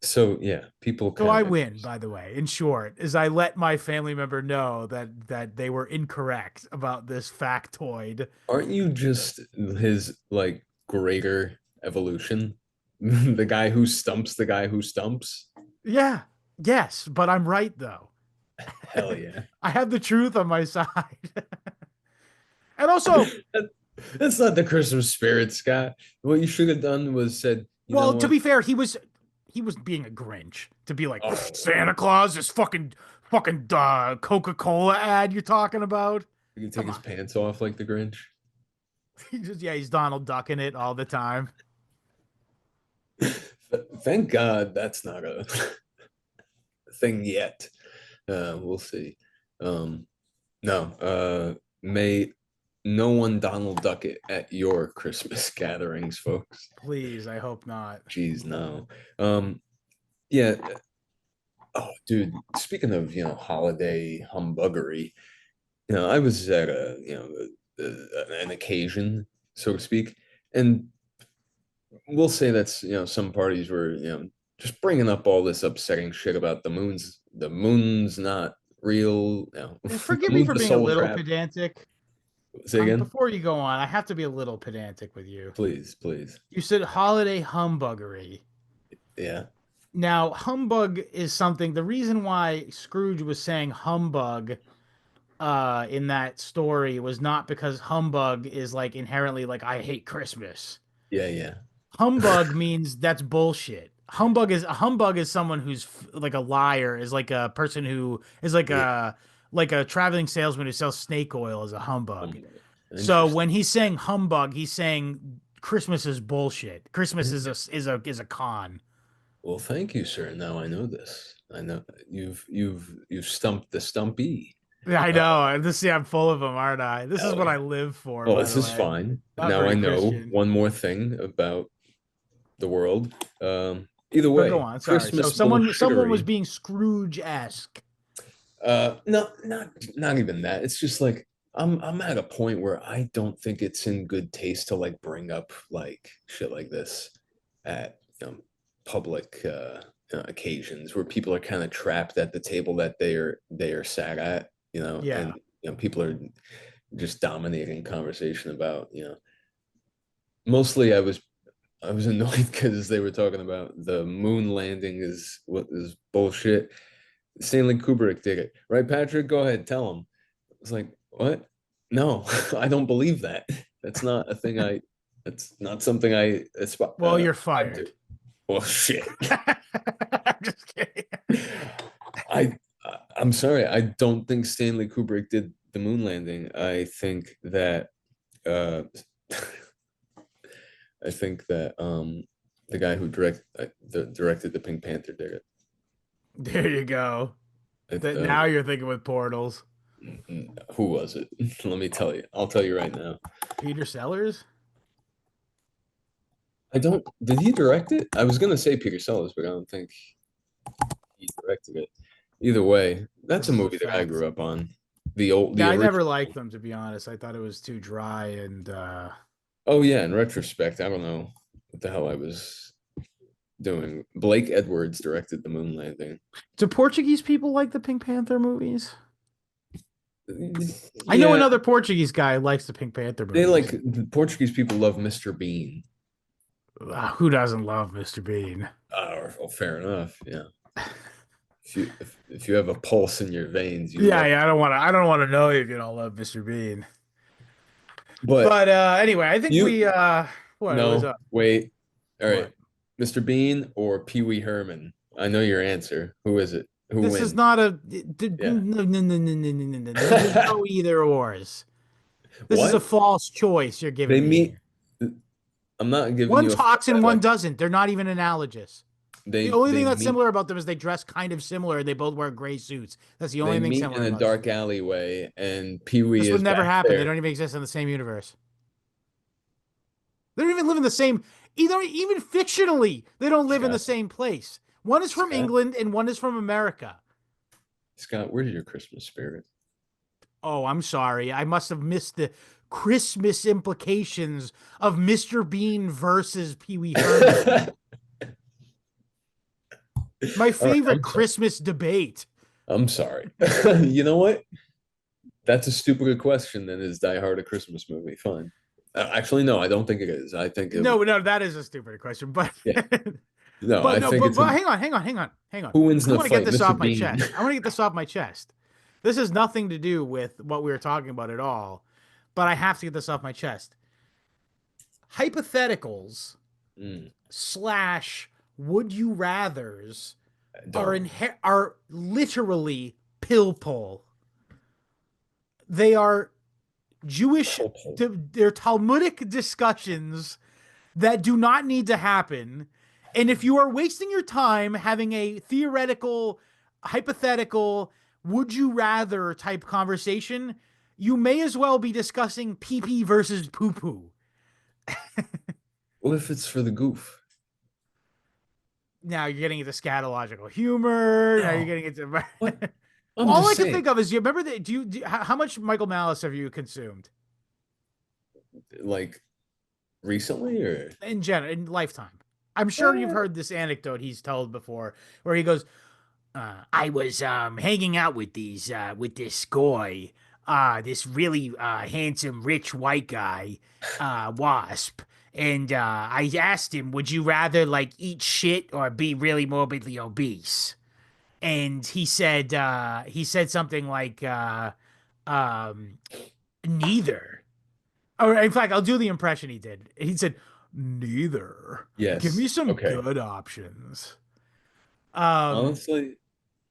So yeah, people So kind I of win, by the way. In short, is I let my family member know that they were incorrect about this factoid. aren't you just his like greater evolution? The guy who stumps the guy who stumps? Yeah, yes, but I'm right though. Hell yeah. I have the truth on my side. And also, That- That's not the Christmas spirit, Scott. What you should have done was said, you know well, to what? be fair, he was being a Grinch to be like Oh, Santa Claus, this fucking Coca-Cola ad you're talking about. you can take Come his on. pants off like the Grinch. He's Donald Duck in it all the time. Thank God that's not a thing yet. We'll see. Um, no, may no one Donald Duck it at your Christmas gatherings, folks. Please, I hope not. Jeez, no. Yeah. Oh, dude. Speaking of, holiday humbuggery, I was at an occasion, so to speak, and we'll say that's, some parties were, just bringing up all this upsetting shit about the moon's not real, the Forgive me moon's for a being a soul little trap. pedantic. Say again, Before you go on, I have to be a little pedantic with you. please, please. You said holiday humbuggery. Yeah, Now, humbug is something. The reason why Scrooge was saying humbug in that story was not because humbug is like inherently like I hate Christmas. yeah, yeah, Humbug means that's bullshit. A humbug is someone who's like a liar, is like a person who is yeah. like a traveling salesman who sells snake oil is a humbug. So Interesting. when he's saying humbug, he's saying Christmas is bullshit. Christmas is a con. Well, thank you, sir. Now I know this. I know you've stumped the stumpy. Yeah, I Uh, know. I'm full of them, aren't I? This is hell what yeah. I live for, Well, by this the is way. fine. Not Now I very know Christian. one more thing about the world. Either But go way, on. Sorry. So Christmas someone was bullshittery. being Scrooge-esque. No, not even that. It's just like I'm at a point where I don't think it's in good taste to like bring up like shit like this at public occasions where people are kind of trapped at the table that they are sat at, and Yeah. people are just dominating conversation about, mostly I was annoyed because they were talking about the moon landing is what is bullshit. Stanley Kubrick did it, right, Patrick? Go ahead, tell him. It's like, what? No, I don't believe that. That's not a thing I. That's not something I Well, you're aspire to. fired. Well, shit. I'm just kidding. I I'm sorry. I don't think Stanley Kubrick did the moon landing. Uh, I think that the guy who directed the Pink Panther did it. There you go. It, That now you're thinking with portals. who was it? Let me tell you. I'll tell you right now. Peter Sellers? I don't. Did he direct it? I was gonna say Peter Sellers, but I don't think he directed it. Either way, that's This a is a movie that I fact. grew up on. Yeah, The I never original. liked them, to be honest. I thought it was too dry and Oh yeah, in retrospect, I don't know what the hell I was doing. Blake Edwards directed the moon landing. do Portuguese people like the Pink Panther movies? I know Yeah, another Portuguese guy likes the Pink Panther they like movies. the Portuguese people love Mr. Bean. Who doesn't love Mr. Bean? Well, fair enough. Yeah. If you have a pulse in your veins, you Yeah, love. yeah. I don't want to know if you don't love Mr. Bean. But But anyway, I think you we what was no up? wait. All right, What? Mr. Bean or Pee Wee Herman? I know your answer. Who is it? Who This is wins? not a Yeah. no, no, no, no, no, no, no, no. There's no either ors. This is a What? false choice you're giving They me meet. here. I'm not giving One you a talks and one like doesn't. They're not even analogous. The only they thing that's meet similar about them is they dress kind of similar and they both wear gray suits. That's the they only thing meet in similar a about them. dark alleyway, and Pee Wee This would is never back happen. They there. don't even exist in the same universe. They don't even live in the same. Either even fictionally, they don't live in the Scott, same place. One is from Scott, England and one is from America. Scott, where's your Christmas spirit? Oh, I'm sorry. I must have missed the Christmas implications of Mr. Bean versus Pee Wee Herman. My All right, favorite Christmas debate. I'm sorry. You know what? That's a stupider question than is Die Hard a Christmas movie? Fine. Actually, no, I don't think it is. I think it, No, no, that is a stupid question. But yeah, no, but I no, think but it's a but hang on. who wins I in a want to get fight, this Mr. off my Bean. chest. I want to get this off my chest. This has nothing to do with what we were talking about at all, but I have to get this off my chest. Hypotheticals Mm, slash would you rather's don't. are literally pill pull. They are Jewish. Pull, pull. They're Talmudic discussions that do not need to happen. And if you are wasting your time having a theoretical, hypothetical, would you rather type conversation, you may as well be discussing pee pee versus poo poo. What if it's for the goof? Now you're getting into scatological humor. Now you're No. getting into. What? I'm All just I can saying, think of is you remember that. How much Michael Malice have you consumed like recently or in general in lifetime? I'm sure you've Eh, heard this anecdote he's told before, where he goes, I was hanging out with this guy, this really handsome rich white guy, Wasp, and I asked him, "Would you rather like eat shit or be really morbidly obese?" And he said something like um, neither. Or in fact, I'll do the impression he did. He said, "Neither. Give yes. me some Okay. good options." Um, Honestly,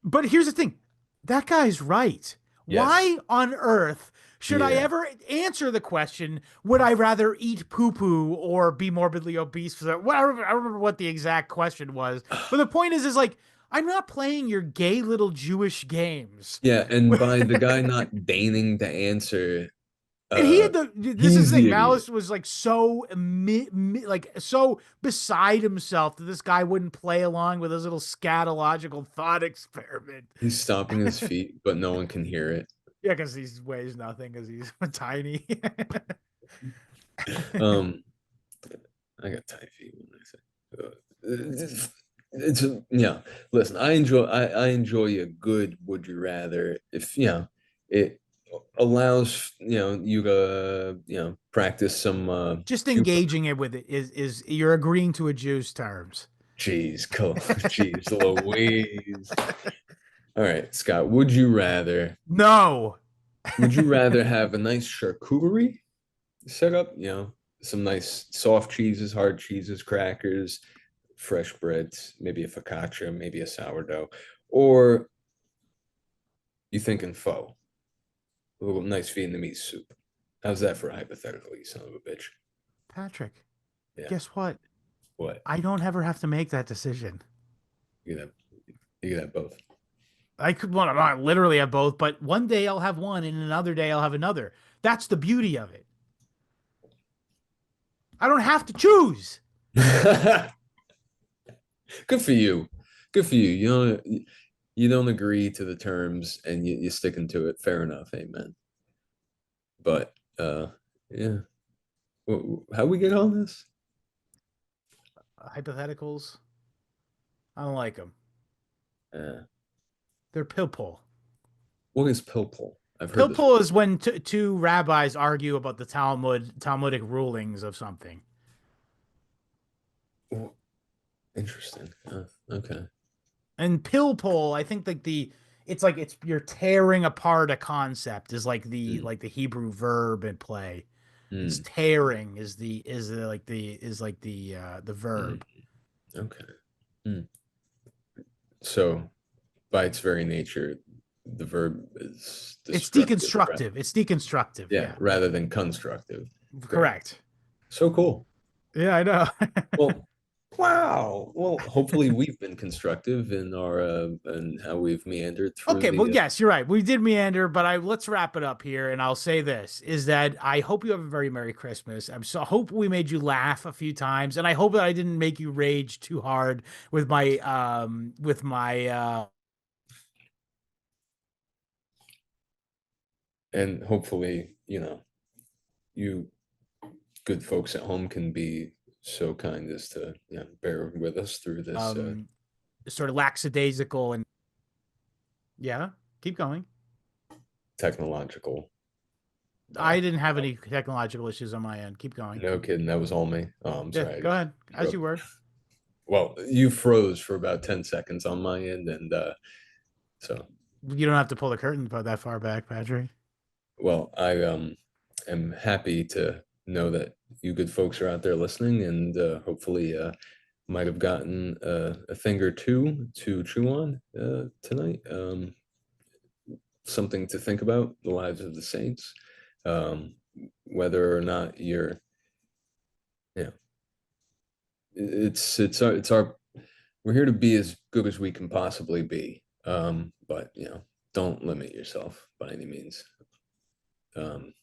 But here's the thing, that guy's right. yes. Why on earth should I Yeah. ever answer the question, would I rather eat poo poo or be morbidly obese? Well, I don't remember what the exact question was. But the point is like, I'm not playing your gay little Jewish games. Yeah, and by the guy not deigning to answer, And he had this is he's the thing. the idiot. Malice was like so like so beside himself that this guy wouldn't play along with his little scatological thought experiment. He's stomping his feet, but no one can hear it. Yeah, because he weighs nothing because he's tiny. Um, I got tight feet when I say it's yeah. Listen, I enjoy a good would you rather if it allows you to practice some Just humor. engaging it with it is you're agreeing to a Jew's terms. Jeez, cool. Jeez, Louise. All right, Scott, No. would you rather have a nice charcuterie set up, some nice soft cheeses, hard cheeses, crackers, fresh breads, maybe a focaccia, maybe a sourdough, or you thinking pho, a little nice Vietnamese soup? How's that for a hypothetical, you son of a bitch? Patrick, Yeah, guess what? what? I don't ever have to make that decision. You can have, you can have both. I could well, not literally have both, but one day I'll have one and another day I'll have another. That's the beauty of it. I don't have to choose. Good for you. Good for you. You don't agree to the terms and you're sticking to it. Fair enough. Amen. But yeah. How we get on this? Hypotheticals, I don't like them. Uh, They're pill pull. what is pill pull? I've heard Pill this. pull is when two rabbis argue about the Talmudic rulings of something. Oh, interesting. Okay. And pill pull, I think it's you're tearing apart a concept is Mm, like the Hebrew verb in play. It's mm, tearing the mm. verb. Okay. Mm. So, by its very nature, the verb is It's destructive, right? deconstructive. It's deconstructive. Yeah, Yeah. rather than constructive. Great. Correct. So cool. Yeah, I know. Well, wow. Well, hopefully we've been constructive in our and how we've meandered through Okay, well, the yes, you're right. We did meander, but I let's wrap it up here, and I'll say this is that I hope you have a very Merry Christmas. I hope we made you laugh a few times, and I hope that I didn't make you rage too hard with my and hopefully, you good folks at home can be so kind as to, bear with us through this um sort of lackadaisical and yeah, keep going. technological. I Uh, didn't have any technological issues on my end. Keep going. no kidding, that was all me. Oh, I'm Yeah, sorry. I go just ahead. As you broke. were. Well, you froze for about 10 seconds on my end, and so You don't have to pull the curtain about that far back, Patrick. well, I am happy to know that you good folks are out there listening, and hopefully might have gotten a thing or two to chew on tonight. Something to think about, the lives of the saints. Um, whether or not you're, you know, it's our we're here to be as good as we can possibly be. But don't limit yourself by any means. Um,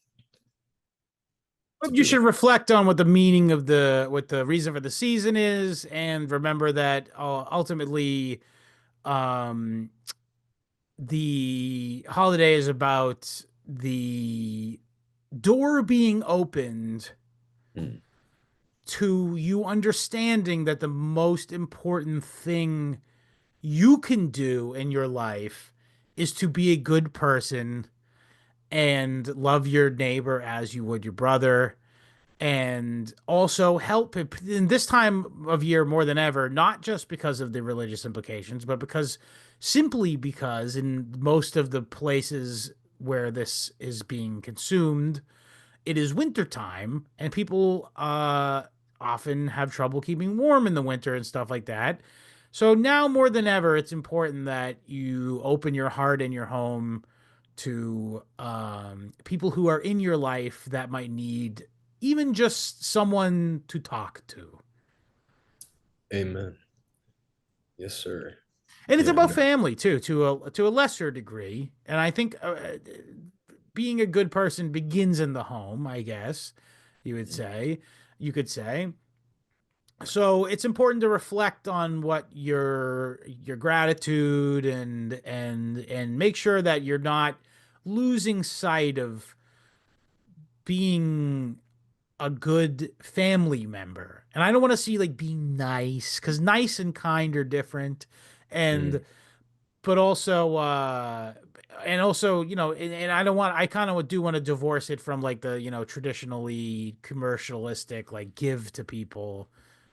to You be should reflect on what the meaning of what the reason for the season is, and remember that ultimately, um, the holiday is about the door being opened mm, to you understanding that the most important thing you can do in your life is to be a good person and love your neighbor as you would your brother and also help in this time of year more than ever, not just because of the religious implications, but simply because in most of the places where this is being consumed, it is wintertime and people often have trouble keeping warm in the winter and stuff like that. So now more than ever, it's important that you open your heart and your home to people who are in your life that might need even just someone to talk to. amen. Yes, sir. And it's Yeah, about family too, to a lesser degree. And I think being a good person begins in the home, I guess you would say. You could say. So it's important to reflect on what your gratitude and make sure that you're not losing sight of being a good family member. And I don't want to see like being nice because nice and kind are different. mm, And but also and I don't want I kind of do want to divorce it from like the traditionally commercialistic like give to people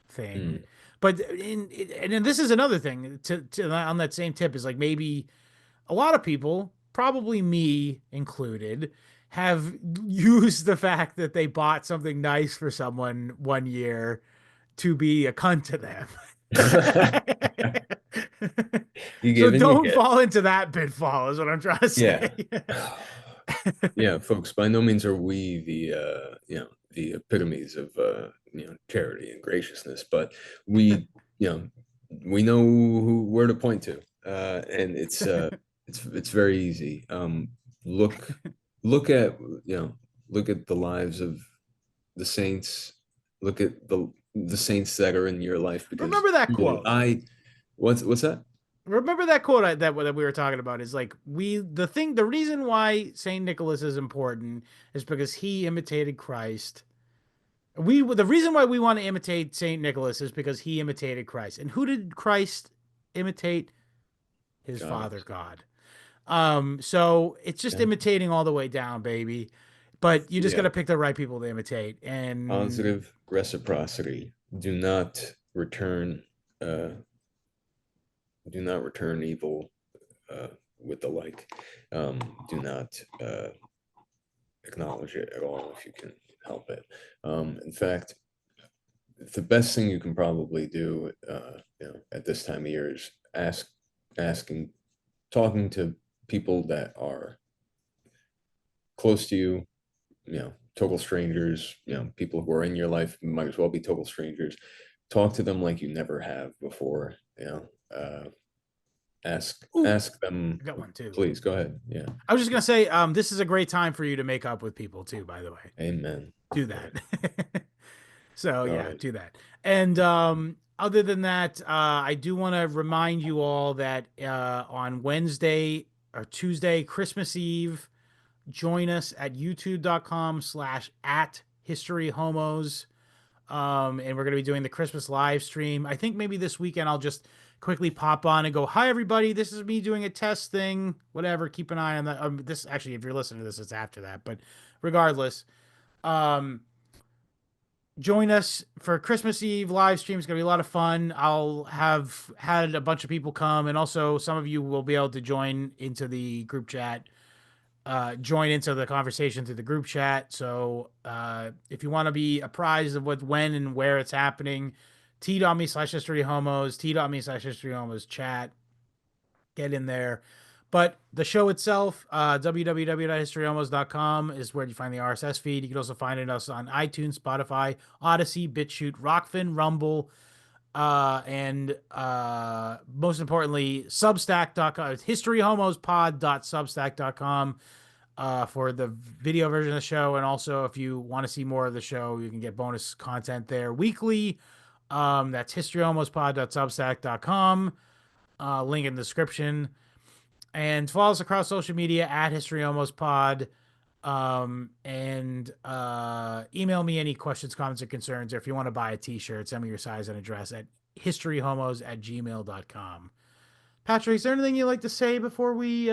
thing. mm. But and then this is another thing on that same tip is like maybe a lot of people, probably me included, have used the fact that they bought something nice for someone one year to be a cunt to them. You So give and you don't get. fall into that pitfall, is what I'm trying to Yeah. say. Yeah, folks, by no means are we the epitomes of charity and graciousness, but we you know we know where to point to. And it's very easy. Look look at look at the lives of the saints, look at the saints that are in your life, because Remember that really quote. I what's that? Remember that quote that we were talking about is like the reason why Saint Nicholas is important is because he imitated Christ. The reason why we want to imitate Saint Nicholas is because he imitated Christ. And who did Christ imitate? His God Father himself. God. So it's just Okay. imitating all the way down, baby. But you just got Yeah. to pick the right people to imitate. And Positive reciprocity. Do not return uh, do not return evil with the like. Do not acknowledge it at all if you can help it. In fact, the best thing you can probably do, at this time of year is asking, talking to people that are close to you, total strangers, people who are in your life might as well be total strangers. Talk to them like you never have before, ask them. I got one too. Please go ahead. Yeah. I was just gonna say, this is a great time for you to make up with people too, by the way. Amen. Do that. So yeah, right. do that. And other than that, I do want to remind you all that on Wednesday or Tuesday, Christmas Eve, join us at youtube.com/@historyhomos. And we're going to be doing the Christmas live stream. I think maybe this weekend I'll just quickly pop on and go, hi, everybody. This is me doing a test thing, whatever. Keep an eye on that. This actually, if you're listening to this, it's after that. But regardless, join us for Christmas Eve live stream. It's going to be a lot of fun. I'll have had a bunch of people come, and also some of you will be able to join into the group chat. Join into the conversation through the group chat. So if you want to be apprised of what, when, and where it's happening, t.me/historyhomos, t.me/historyhomos chat. Get in there. But the show itself, www.historyhomos.com is where you find the RSS feed. You can also find us on iTunes, Spotify, Odyssey, BitChute, Rockfin, Rumble, and most importantly, Substack.com, historyhomospod.substack.com for the video version of the show. And also, if you want to see more of the show, you can get bonus content there weekly. That's historyhomospod.substack.com. Link in the description. And follow us across social media at historyhomospod. And email me any questions, comments, or concerns, or if you want to buy a t-shirt, send me your size and address at historyhomos@gmail.com. Patrick, is there anything you'd like to say before we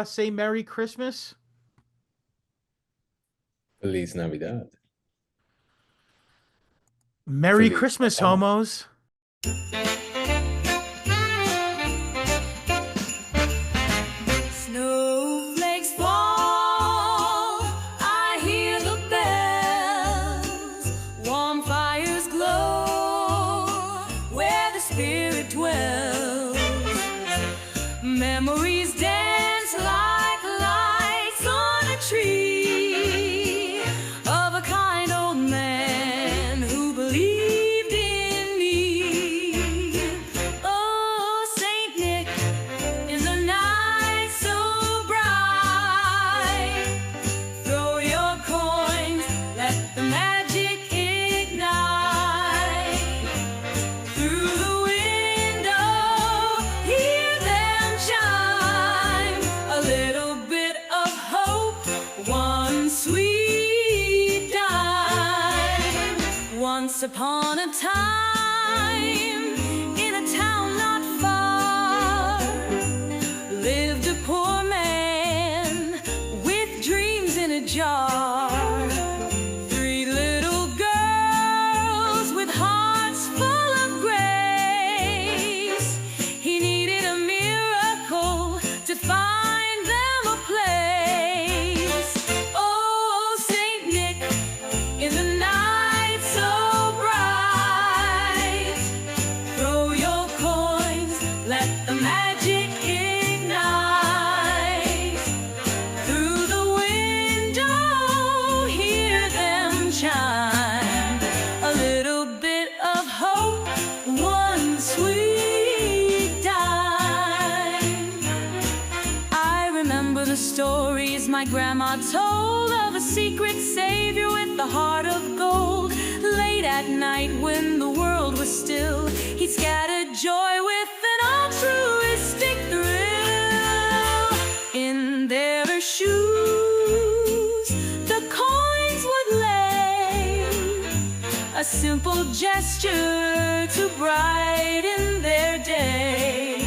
say Merry Christmas? Feliz Navidad. Merry Feliz Christmas, Navidad. homos. Snowflakes fall, I hear the bells, warm fires glow, where the spirit dwells. Memories dance like lights on a tree, of a kind old man who believed in me. Oh, Saint Nick, in the night so bright, throw your coins, let the magic ignite. Through the window, hear them chime, a little bit of hope, one sweet dime. Once upon a time, in a town not far, lived a poor man with dreams in a jar. Three little girls with hearts full of grace. He needed a miracle to find them a place. Oh, Saint Nick, in the night so bright, throw your coins, let the magic ignite. Through the window, hear them chime, a little bit of hope, one sweet dime. I remember the stories my grandma told of a secret savior with the heart of gold. Late at night when the world was still, he scattered joy with an altruistic thrill. In their shoes, the coins would lay, a simple gesture to brighten their day.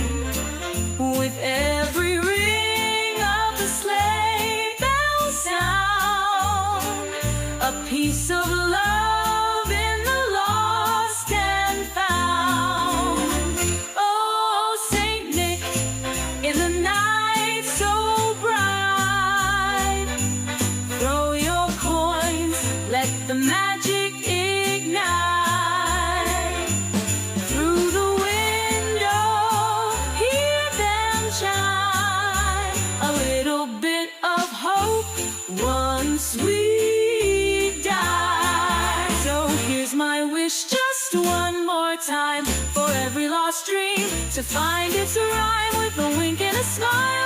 With every ring of the sleigh bell sound, a piece of love in the lost and found. to find its rhyme with a wink and a smile.